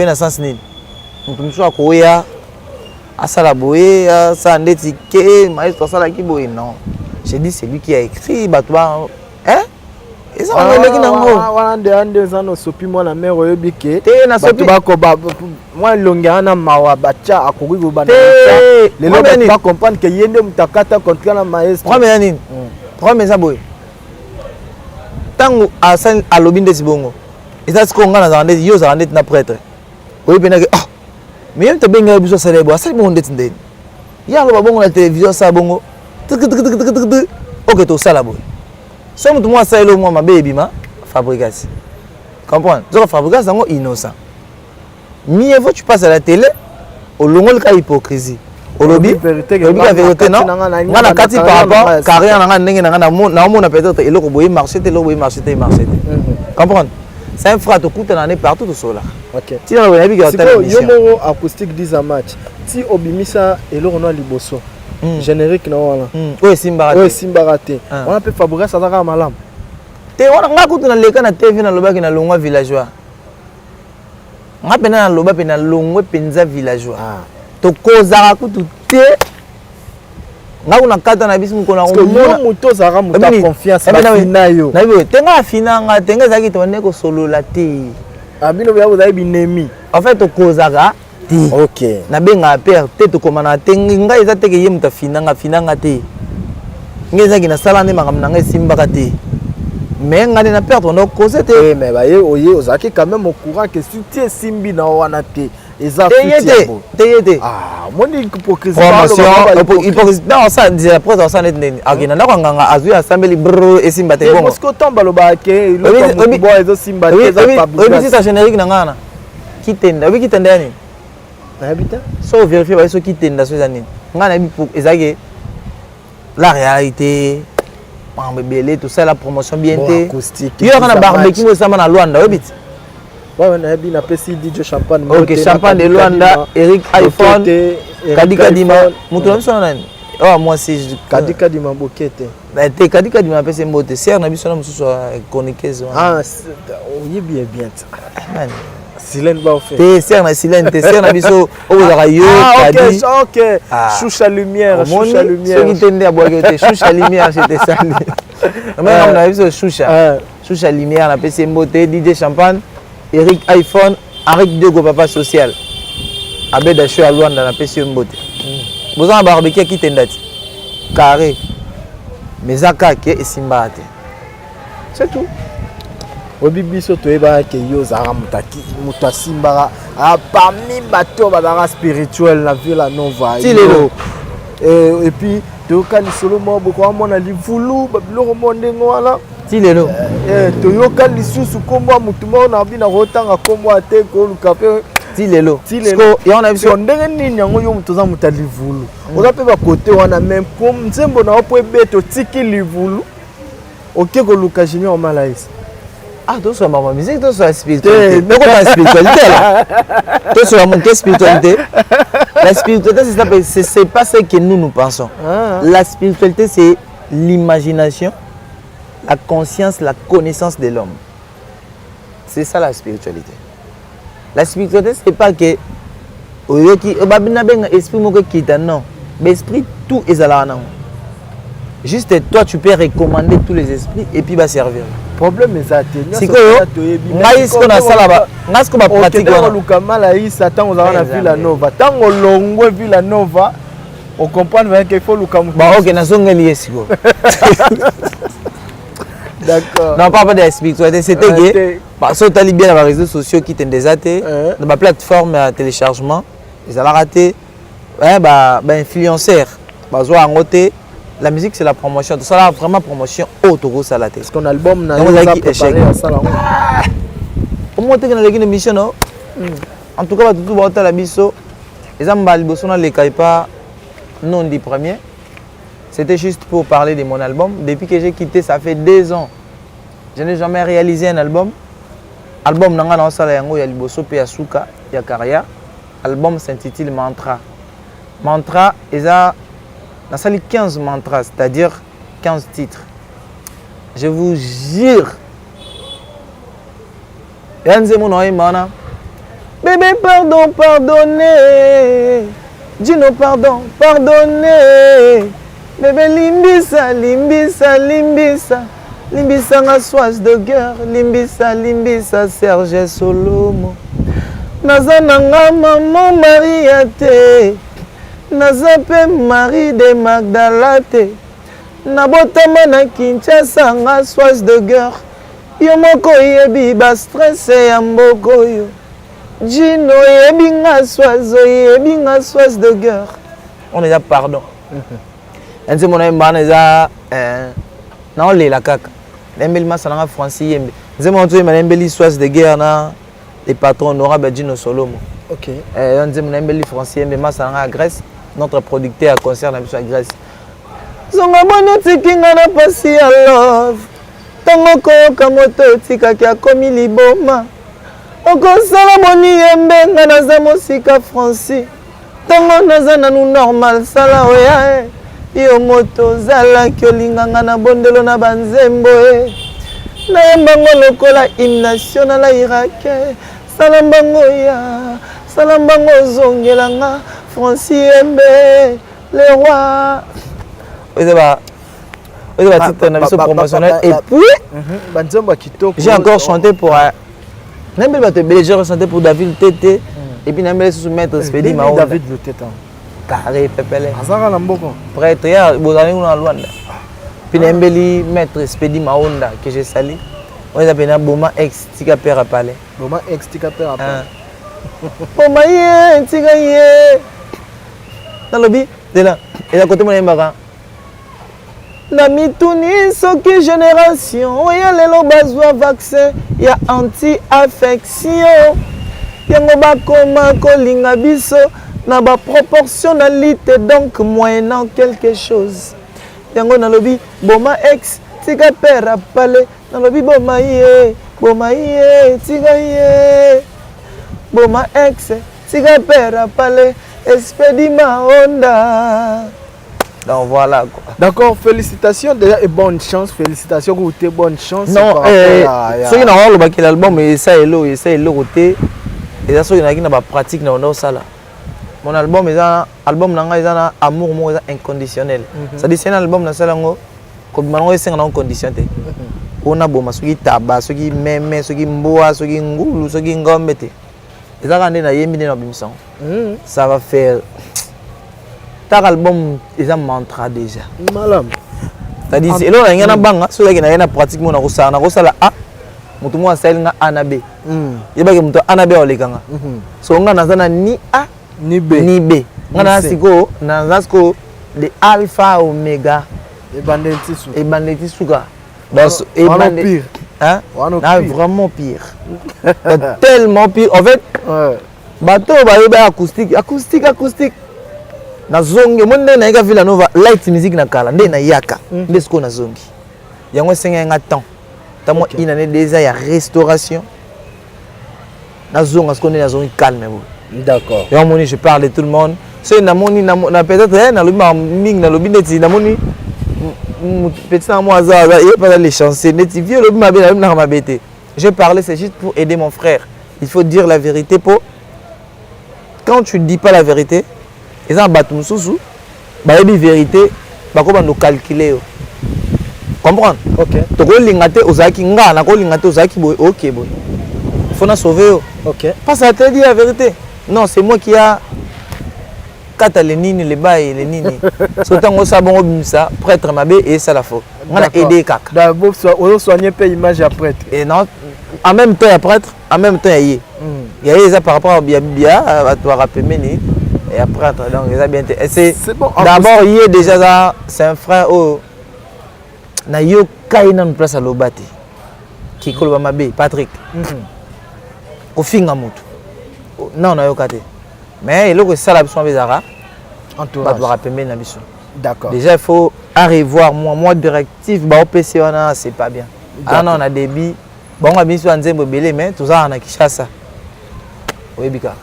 na sens nini motu mosusu akoya asala boye asala ndeti ke maître asalaki boye non j'ai dit c'est lui qui a écrit bato ba eza eleki nango wana nde ande eza na sopi mwana mare oyebi ke te na sopi bato bakoba mwa elongi wana mawa batya akoki kobanda lelo bato bacomprendre ke ye nde moto akata contrat na maestro problème eza nini problème eza boye ntango alobi ndeti bongo eza sikoyo nga nazala ndeti yo ozala ndeti na prêtre oyebi penake mais ye moto abengaki biso asali boye asali bongo ndeti ndeni ye aloba bongo na télévision asala bongo oke tosala boye so moto moko asaleli omwa mabe ebima fabricasi comprendre zoka fabricasi yango innocent mieux vaut tu passes à la télé olongoli ka hypocrisie olobi ka vérité non nga na kati par rapport carrière na nga ndenge na nga naomona peut-être eloko boye marché te eloko boye marché te comprendre c'est un frère tokutana ne partout tosola tina nayebi yo moko acoustique 10 match ti obimisa eloko no liboso générique na wana oyo esimbaka te wana mpe fabrice azaka malamu te wana nga kutu naleka na tv nalobaki na longwa villageois nga mpena naloba mpe na longwe mpenza villageois tokozaka kutu te nga kuna kata na biso mokolo yo moto ozalaka moto ya confiance bafina yo nayebi te nga afinanga te nga ezalaki tobande kosolola te bino boya bozali binemi en fait tokozaka te nabengaka pere te tokomana te ngai eza teke ye moto afinanga te ngai ezalaki nasala nde makambo na ngai esimbaka te mais ngai nde na pere tonda kokoze te mais baye oye ozalaki quand même au courant que si ti esimbi na wana te eza teye te moni hypocrisie après osala neti ndeni akenda ndako anganga azwi asambeli brr esimba te bongo parce otomba alobaka ke eloko ezosimba te eza oyebisi sa générique na ngana kitenda oyebi kitenda ya nini nayebi te so vérifie baye so kitenda so eza nini ngai nayebi ezalaki la réalité mambo ebele tosala promotion bien te yo yaka na barbecue mo esamba na lwanda oyebi ti nayebi napesi DJ Champagne ok Champagne de Luanda Eric iPhone Kadika Dima moto na biso na nani mwasi Kadika Dima bokete te Kadika Dima apesi mbote ser na biso na mosusu chroniqueuse oyebi bien Silène ba fait te ser na silène te ser na biso ozaka yo kadi ok choucha lumière soki te nde abwaki te choucha lumière j'étais sali mais na biso choucha lumière na pesi mbote DJ Champagne Eric iPhone avec Diogo papa social abeda show à Luanda na pesi mbote bozana barbecue kitendati carré mais akake esimba te c'est tout obi biso toyebaka ke yo ozalaka moto asimbaka parmi bato bazalaka spirituel na Villa Nova et puis toyoka lisolo moko bokomona livulu babiloko mo ndenge wana ti lelo toyoka lisusu kombo ya motu moko na bina kotanga kombo ate koluka mpe ti lelo ndenge nini yango yo moto oza moto ya livulu oza mpe bakote wana me po nzembo na yo mpo ebete otiki livulu oke koluka junior malaisi tosola makambo ya musique tosola spiritualité nakota na spiritualité là tosola moke spiritualité la spiritualité c'est pas ce que nous pensons la spiritualité c'est l'imagination la conscience la connaissance de l'homme c'est ça la spiritualité la spiritualité c'est pas que oyoki babinabenga esprit moko kita non mais esprit tout ezalaka nango juste toi tu peux recommander tous les esprits et puis va servir problème eza te sikoyo ngai siko nasala ngai siko bapratique wana oluka malaisa ntango ozala na Villa Nova ntango olongwe Villa Nova ocomprendre que il faut luka ok nazongeli ye sikoyo d'accord non pas de spiritualité c'était que parce que tali bien na réseaux sociaux qui tendeza te na ba plateforme ya téléchargement ezalaka te influenceur bazwa yango te. La musique c'est la promotion. Ça là vraiment promotion autour ça la tête. Parce qu'on album na échec. Au moins tu as une émission non. En tout cas tout ba la biso. Les amba liboso na le pas non du premier. C'était juste pour parler de mon album. Depuis que j'ai quitté ça fait 2 ans. Je n'ai jamais réalisé un album. Album nanga na sala yango ya liboso pe ya suka ya carrière. Album s'intitule Mantra. mantra eza nasali 15 mantras, c'est-à-dire 15 titres. Je vous jure. Yanze mon mana. Bébé pardon, pardonnez. Dino pardon, pardonnez. Bébé limbisa, limbisa, limbisa. Limbisa nga soise de guerre, limbisa, limbisa Serge Solomo. Naza nanga maman Maria te. Naza pe Marie de Magdala te. Nabotama na Kinshasa nga soise de guerre. Yo moko yebi ba stress ya mboko yo. Dino yebi nga soise de guerre. On est là pardon. Enze mon ami bana eza na olela kaka. Nembeli masalanga français yembe. Nze mon to nembeli soise de guerre na les patrons honorable Dino Solomo. OK. Nze mon nembeli français yembe masalanga à Grèce, notre producteur à concert na biso à Grèce. Zonga boni tikinga na pasi ya love. Tango koyoka moto etikaki akomi liboma. Okosala boni yembe nga naza mosika Francis. Tango naza nanu normal sala oya yo moto zalaki olinganga na bondelo na banzembo nayembango lokola hymne national ya Irak. Sala mbango ya sala mbango ozongelanga Francis Yembe le roi. Titre na biso promotionnel et puis j'ai encore chanté pour j'ai chanté pour David Tété et puis Nambele sous maître Spedi Maonda. David le Tété. Carré pepele. Azara na mboko. Prêtre ya bozali na Luanda. Puis Nambeli maître Spedi Maonda que j'ai sali. On les appelle Boma ex tika père à palais. Boma ex tika père à palais. Boma ye tika ye. Dans le lobby de là et à côté mon mbaka. Na mituni soki génération ya lelo bazwa vaccin ya anti-affection yango bakoma kolinga biso na ba proportionnalité donc moyennant quelque chose yango na lobi boma ex tika père à palais na lobi boma ye tika ye boma ex tika père à palais Espedi Maonda. Donc voilà quoi. D'accord, félicitations déjà et bonne chance. Félicitations Routé, bonne chance. Non, ceux qui n'ont pas le l'album, et ça est le Routé. Et ça, ceux qui n'ont pas pratique dans ça là. Mon album est un album n'a amour moi inconditionnel. Ça dit c'est un album dans ça là comme maintenant c'est un conditionné. On a bon ceux qui tabac, ceux qui même, ceux qui mboa, ceux qui ngoulou, ceux qui ngombete. Et ça quand on a yémi dans l'émission. Ça va faire. Tar album est un mantra déjà. Malam. C'est-à-dire, c'est là il y a un bang, ceux qui n'ont pratiquement na rosa A, mutu mo asali na A na B. Yeba ke mutu A na B olekanga. So nga nazana ni A ni B. Ni B. Nga nasiko na zasko de alpha omega. Et bandetisu. Et bandetisuka. Donc et pire. Hein? Non, vraiment pire. Tellement pire. En fait, bateau ba acoustique. Na zongi monde na eka Villa Nova light music na kala nde na yaka nde siko na zongi yango senga nga temps tamo une année déjà ya restauration na zonga siko nde na zongi calme bo. D'accord. Et moni je parle de tout le monde c'est na moni na peut-être na lobi ming na lobi neti na moni petit na moi za et pas les chansons neti vieux lobi mabe na mabete. Je parlais c'est juste pour aider mon frère. Il faut dire la vérité pour quand tu dis pas la vérité. Et ça, batum sousou, bah la vérité, bah comment nous calculer, comprendre? Ok. Donc on l'ingate aux aki nga, na ko l'ingate aux aki boy, ok boy. Faut na sauver. Ok. Pas ça te dit la vérité. Non, c'est moi qui a kata les nini, les bails, les nini. Surtout on sa bon ça, prêtre mabé et ça la faut. On a aidé kaka. D'abord, on soigner pas image à prêtre. Et non, en même temps il y a prêtre, en même temps il y a ça par rapport à bien à toi rappeler. Et après, donc, c'est bien. C'est bon. D'abord, il est déjà là, c'est un frère. Oh, na yo kaina une place à l'obati. Qui colle ma bé, Patrick. Au fin à moto. Non, na yo kate. Mais il est ça la besoin bizarre. Entourage. D'accord. Déjà, il faut arriver moi directif. Bah, au PC, c'est pas bien. Ah non, on a des billes. Bon, on a bien sûr un zébo belé, mais tout ça, on a qui chasse ça. Oui, bika.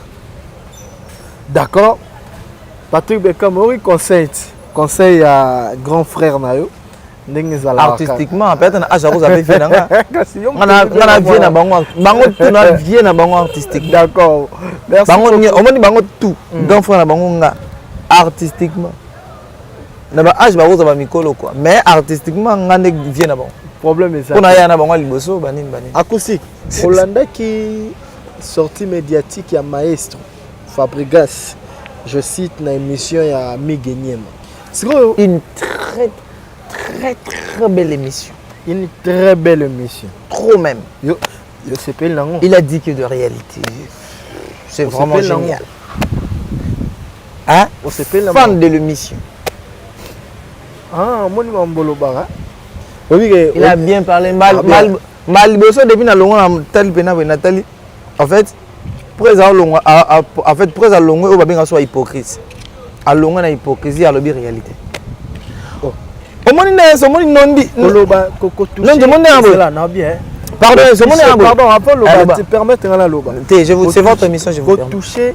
D'accord. Patrick Beckham, oui, conseil à grand frère Nayo. Artistiquement, peut-être un âge à vous avez fait. On a vu na bango tout na vie na bango artistique. D'accord. Merci. On dit bango tout. Grand frère na bango artistiquement. Na ba âge ba vous ba mikolo quoi. Mais artistiquement ngane vie na bango. Problème est ça. On a ya na bango liboso banine. Acoustique. Hollanda qui sortie médiatique ya maestro Fabregas. Je cite dans l'émission ya Miguel. C'est une très belle émission. Une très belle émission. Trop même. Il a dit que de réalité. C'est vraiment génial. Hein? Fan de l'émission. Ah, moi, il a bien parlé. Mal depuis Nathalie. En fait, après à longue, on va bien soit hypocrite. À longue, on a hypocrisie à la réalité. Pardon, c'est votre émission, je vous toucher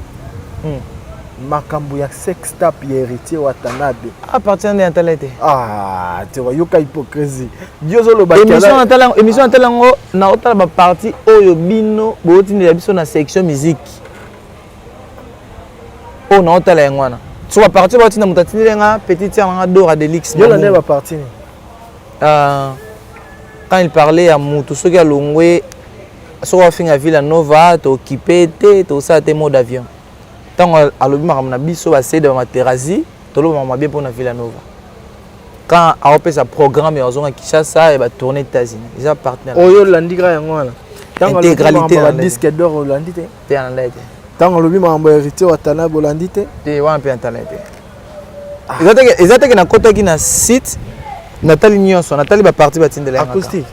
Makambu ya sextape héritier Watanabe. Appartient à Internet. Ah, tu vois, yoka hypocrisie. Émission Antelango, na otala ba partie oyo bino botini ya biso na section musique. Oh na otala yangwana. Tu vas partir botini na mutatini lenga petite nga Dora Delix. Yo la ne va partir. Quand il parlait à Moutou, ce qui a longé, ce qu'on a fait à Villanova, tu occupé, tu as ça, tes mots d'avion. Tant à l'objet, je suis passé devant ma terrasse, tu as bien pour la Villanova. Quand on a fait ce programme, on a Kinshasa, il va tourner aux États-Unis. Ils ont partenaire. Oh, yo l'andigra yango. Intégralité la disque d'or Hollandite. Tu es en l'aide. Tant que l'objet m'a hérité Watanabe Hollandite. Tu es un peu internet. Ils ont été dans site. Nathalie Nyonso, Nathalie va partir de la acoustique.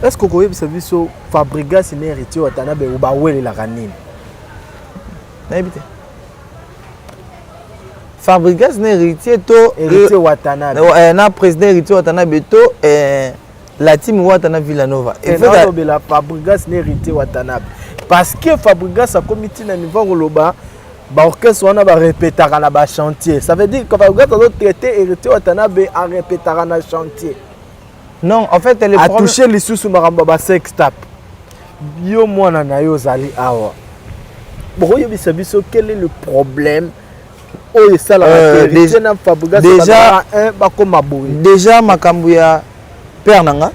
Est-ce que vous avez vu ce Fabregas n'est héritier Watanabe ou Bawele la Ranine? Fabregas n'est héritier Watanabe. Na président héritier Watanabe to la team Watanabe Villanova. Et la Fabregas n'est héritier Watanabe. Parce que Fabregas a comité à niveau global. L'orchestre on a répété à chantier. Ça veut dire que Fabregas a traité héritier Watanabe à répéter à chantier. Non, en fait, elle est a touché les sous maramba sextape. Yo mwana na yo zali awa. Bon, quel est le problème? Oh, ça la déjà makambu ya père nanga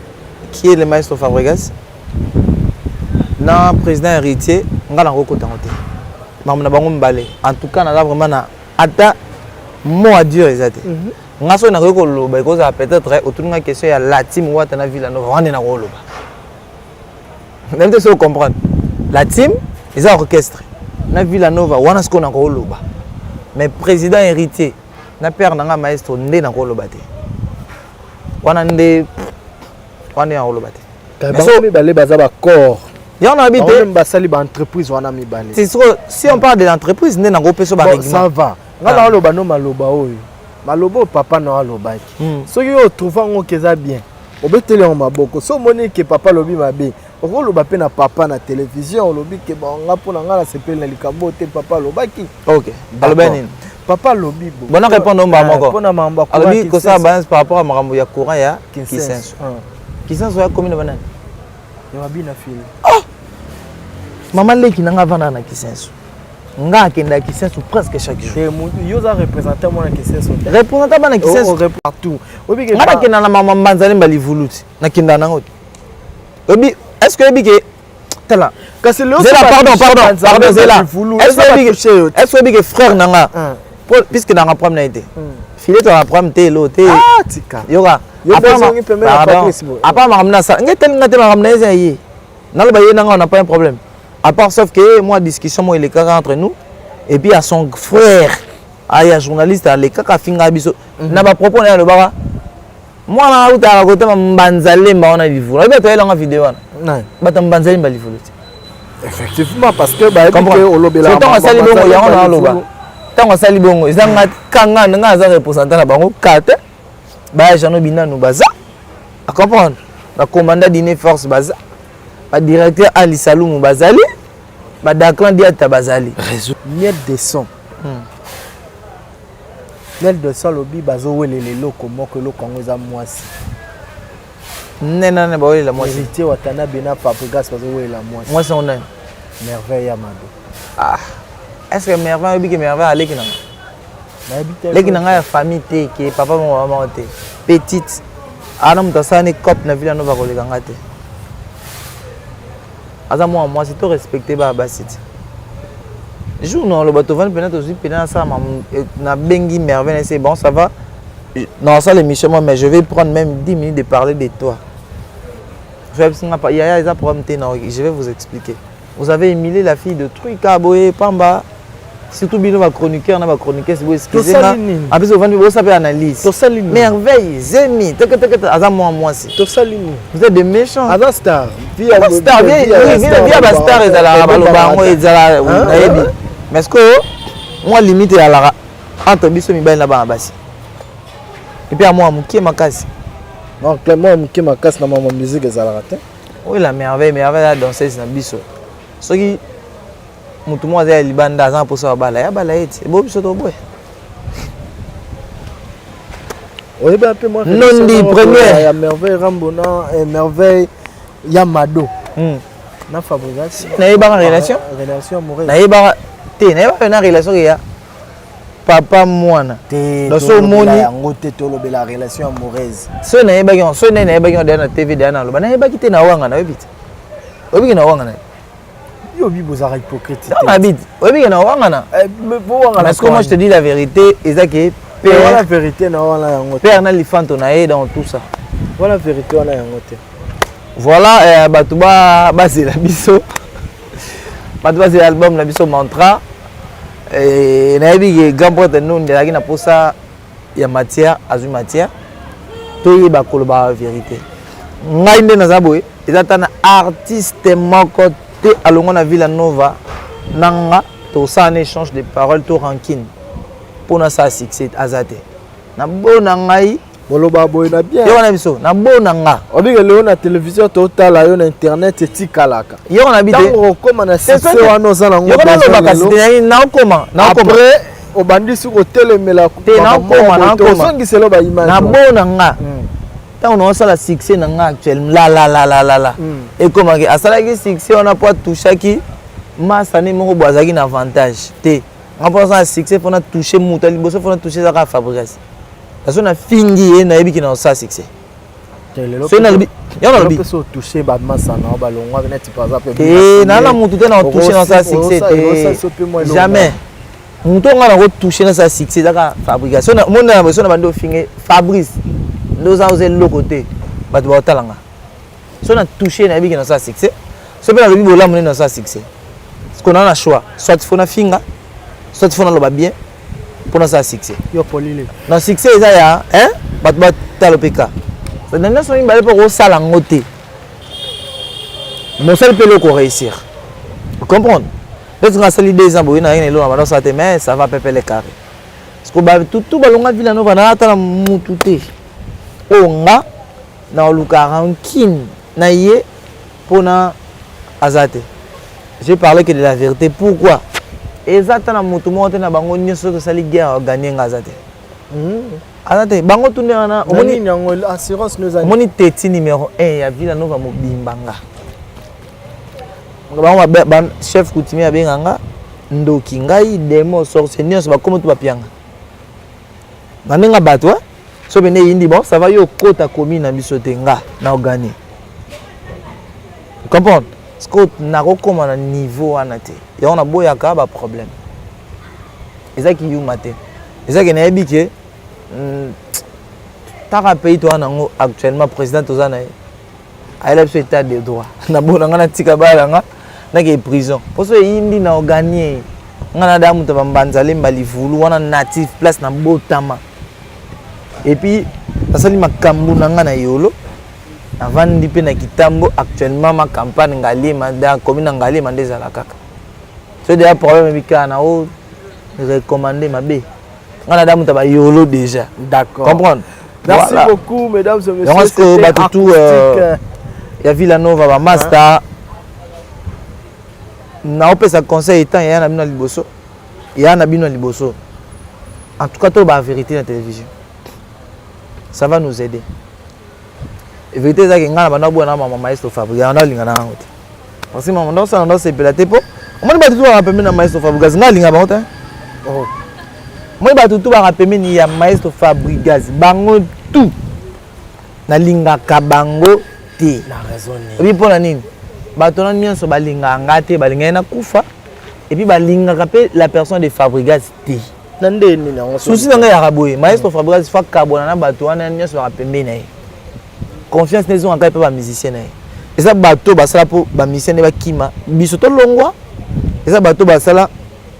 qui est le maestro Fabregas. Na président héritier ngala ngoko tangote. En tout cas, on a vraiment un mot à dire. On a peut-être autour de la question de la team Watanabe Villanova. Même si vous comprenez, la team, ils ont orchestré. La Villanova, on a ce qu'on a. Mais président héritier, na père nanga maestro, on est en Rolobate. On a des. On est en Rolobate. Il y en a habité entreprise si on parle de l'entreprise ne nango peso ba règlement ça va ngala loba no maloba oyo maloba papa no aloba ki soki yo trouva ngo keza bien obetele en maboko so moni ke papa lobi mabe oko loba pe na papa na télévision lobi ke ba nga pona ngala sepel na likambo te papa loba ki OK aloba nini papa lobi bo bona répondre mba moko pona mamba ko alobi ko ça balance par rapport à makambo ya courant ya Kisenso Kisenso ya commune banane Yabina fili. Maman leki nanga vana na Kisenso. Nga akenda Kisenso presque chaque jour. Yo za représenter moi na Kisenso. Représenter bana Kisenso partout. Obi ke nga kenda na mama mbanzali mbali vuluti. Na kenda nango. Obi est-ce que obi ke tala. Kasi le pardon Zela. Est-ce que obi ke frère nanga. Puisque dans un problème n'a été. Filet dans un problème té lo té. Ah tika. Yoga. Après ma ça. Ngetel ngate ma ramna essayer. Dans le baye nanga on n'a pas un problème. À part sauf que moi discussion moi il est entre nous et puis à son frère à un journaliste à l'écart finga biso na ba propos na le bara. Moi na uta à côté mbanzale mba on a vu. Là tu es là en vidéo na. Ba mbanzale mba livu. Effectivement parce que ba o lobela. C'est tant sali bongo ya on a loba. Tant sali bongo ezanga kanga nga za représenter na bango kate. Ba jano binanu baza. À comprendre. La commandant dîner force baza. Ba directeur Ali Salou Bazali. Ba Daklan Diata Bazali. Réseau miette de son. Nel de Salobi bazo wele loko moko loko ngo za mwasi. Nena ba wele la mwasi. Héritier watana bena Fabregas bazo wele la mwasi. Moi c'est on a Merveille Amado. ah est-ce que merveille obi que merveille aleki nanga Na habite. leki nanga ya famille te ke papa mo mama te petite ana mutasani cop na villa nova koleka ngate aza moi c'est to respecter ba basiti jour non le bateau van peut-être aussi peut-être ça na bengi merveille c'est bon ça va non ça l'émission moi mais je vais prendre même 10 minutes de parler de toi je vais vous expliquer. Vous avez humilié la fille de truc à boye pamba surtout bino va chroniqueur na va chroniquer si vous excusez là en plus vous savez analyse merveille zemi aza moi si To salini. vous êtes des méchants Aza star. via ba star ezala baloba ngo ezala nayebi mais est-ce que moi limite ya la entre biso mibali na ba basi et puis à moi mukie makasi Non, clairement mukie makasi na mama musique ezala te. oui la merveille la danseuse na biso soki mutu mo aza libanda aza posa bala ya bala eti bo biso to boy Oui, ben peu moi. Non dit première ya merveille Rambona et merveille Yamado. Na Fabregas. na yeba relation Relation amoureuse. na yeba te na yeba na relation ya papa mwana Te. dans ce moni yango te tolo bela relation amoureuse. so na yeba ki so na yeba ki na TV de na lo na yeba ki te na wanga na yebiti obi na wanga na Yo bi bozara hypocrite. non na bit obi na wanga na Mais bon wanga. parce que moi je te dis la vérité ezaki Voilà la vérité na wana yango te. père na lifanto na ye dans tout ça Voilà la vérité wana yango te. voilà bato bazela biso bato bazela album na biso mantra nayebi ke grand pote nundi azalaki na posa ya matière azwi matière toyeba koloba vérité ngai nde naza boye eza ta na artiste moko te alongo na Villa Nova nanga tosala na échange de paroles to rankine mpona sa succès aza te nabona ngai Boloba boy na bien. yo wana biso nabona nga Obike leo na télévision totala yo na internet etikalaka. yo na bite Tango koma na succès wana ozana ngo. yo na loba kasi te nakoma Après obandi su kotelemela te nakoma osongiselo ba image. nabona nga ntango naosala succès na nga actuellement la ekomaki asalaki succès wana po atushaki masani moko bo azalaki na avantage te nga mpo asala succès mpona touche mutu liboso mpona touche ezaka Fabregas kaso na fingi ye nayebiki na osala succès so nalobi yo nalobi so toucher ba masana ba longwa net par exemple nana mutu te na otouche na osala succès te jamais mutu nga na kotouche na osala succès ezaka Fabregas so monde na beso na bandi ofinge Fabrice ndoza oza eloko te bato baotalanga so na touche nayebiki na osala succès so mpe nalobi bolamu nde na osala succès parce qu'on a un choix soit il faut na finga soit il faut na loba bien pour na ça succès yo polile na succès eza ya hein bato batalo peka ça donne so mbale pour sala ngote mon seul pelo ko réussir comprendre peut-être nga sali 2 ans boy na ngene lo na ça te mais ça va peper les carrés parce que ba tout balonga Villa Nova na ata na mutu te onga na luka rankine na ye pona azate. J'ai parlé que de la vérité. Pourquoi? Exactement, mutu monte na bango nyoso to sali guerre gagner ngazate. Azate bango tunde na omoni nyango assurance nous a. Omoni teti numéro 1 ya Villa Nova mobimbanga. Bango ba chef coutumier abenganga ndoki ngai demo sorcier nyos ba komo to ba pianga. Banenga batwa so bene yindi bon ça va yo kota komi na biso tenga na gagner. Comprendre? Parce que na kokoma na niveau wana te ya on a boyaka ba problème ezaki yuma te ezaki na yebi ke taka pays to wana ngo actuellement président tozana ayela biso état de droit na bona ngana tika balanga na ke prison poso yindi na gagner ngana da muta bambanzale mbalivulu wana native place na botama et puis asali makambu na ngana yolo avant de na kitambo actuellement ma campagne ngalima dans commune ngalima ndeza la kaka so des problème bika na o recommander mabe ngana damu ta ba yolo déjà d'accord comprendre merci voilà. Beaucoup mesdames et messieurs parce que ba tout ya Villa Nova ba master na opesa conseil étant ya na bino liboso ya na bino liboso En tout cas, tout la vérité dans la télévision. Ça va nous aider. La vérité, c'est que nous avons un maestro Fabregas. On a un parce que maman, ça n'a pas été pélaté pour. On m'a dit tout à rappeler dans maestro Fabregas. Nous avons un oh. Moi, je vais tout rappeler dans maestro Fabregas. Bango tout. Na linga kabango te. La raison. Et puis pour la nini. Batona nien so balinga ngate balinga na kufa. Et puis balinga kapé la personne de Fabregas te. Nande ni na. Souci nga ya raboye. Maestro Fabregas fa kabona na bato wana nien so rapembe na ye. Confiance nezo nga pe ba musicien na ye. Et ça bato basala po ba musicien ba kima. Biso to longwa. Et ça bato basala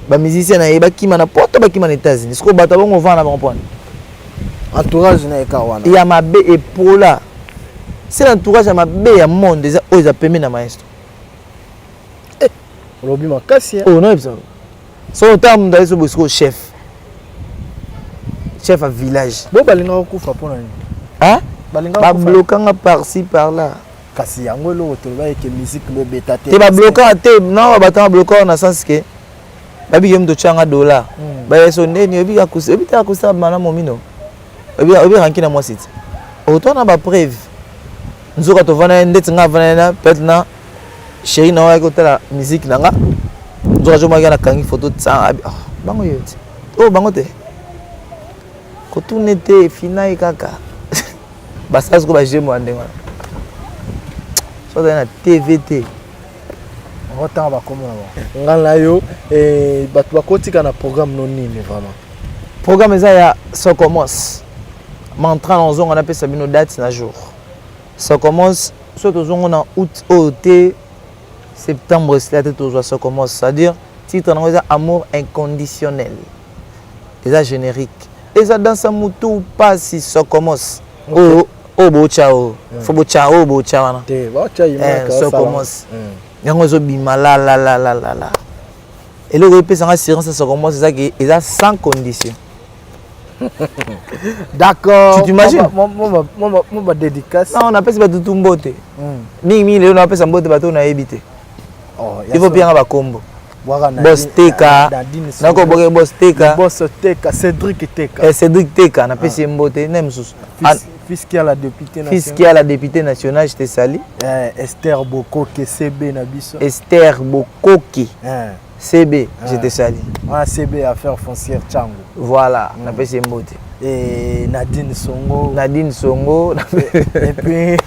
ba musicien na ye ba kima na poto ba kima na États-Unis. Ce ko bato bongo vend na bon entourage na ekawana. Il y a ma bé et Paula. C'est l'entourage à ma bé ya monde déjà oh ils a permis na maestro. Eh, lobi makasi. Oh non ça. Son terme d'aller sur le chef. Chef à village. Bo balinga okufa pona ni. Hein? Balinga ba bloquant par-ci par-là. Kasi yango lo toloba que musique me betate. Te ba bloquant te non ba ta bloquant na sens que ba bi yem to changa dollar. Ba yeso ndeni obi akusa obi ta akusa mana momino. Obi ranki na moi site. Autant na ba preuve. Nzoka to vana ndeti nga vana na peut na chéri na wa ko la musique nanga. Nzoka jo magana kangi photo tsa bango yote. Oh bango te. Ko tourner te finai kaka. Basas ko ba jemo andenga. So na TVT. Autant ba comme là. Ngala yo bato bakotika na programme non nini vraiment. Programme ça ya ça commence. M'entrant dans zone on appelle ça bino date na jour. Ça commence soit aux on en août OT septembre c'est ça commence, c'est-à-dire titre on amour inconditionnel. Et ça générique. Et ça dans sa moto pas si ça commence. Oh bo ciao. Faut bo ciao bo ciao. Te ba ciao ça commence. Yango zo bima la. Et le repère ça assurance ça commence c'est ça qui est sans condition. D'accord. Tu t'imagines? Moi, dédicace. Non, on appelle ça tout mbote. Mimi, on appelle ça mbote bateau na ebité. Il faut bien avoir combo. Boss Teka. Nako boge Boss Teka. Boss Teka, Cédric Teka. Cédric Teka, on appelle ça mbote. Nem sous. Fils qui a la députée nationale. Fils qui a la députée nationale, je te salue. Esther Bokoke, CB Nabiso. Esther Bokoke. CB, je te salue. CB Affaires foncières Tchango. Voilà, on appelle ça mbote. Et Nadine Songo. Nadine Songo. Et puis,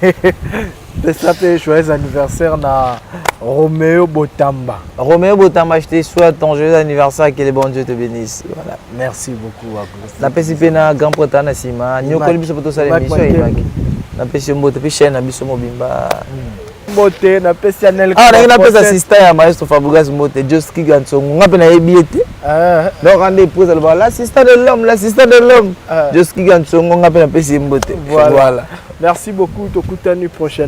ça fait joyeux anniversaire na Roméo Botamba. Roméo Botamba, je te souhaite ton joyeux anniversaire, que le bon Dieu te bénisse. Voilà. Merci beaucoup. La PCP na grand prêtre na sima. Nous connaissons biso poto sala émission et na PCP mbote puis chaîne na biso mobimba. Mbote na PCNL. Ah, na pesa assistant ya maestro Fabregas mbote Joski Gansongo. Ngape na ebiete. Donc on est prise l'assistant de l'homme. Joski Gansongo ngape na PCP mbote. Voilà. Merci beaucoup, tokutani prochainement.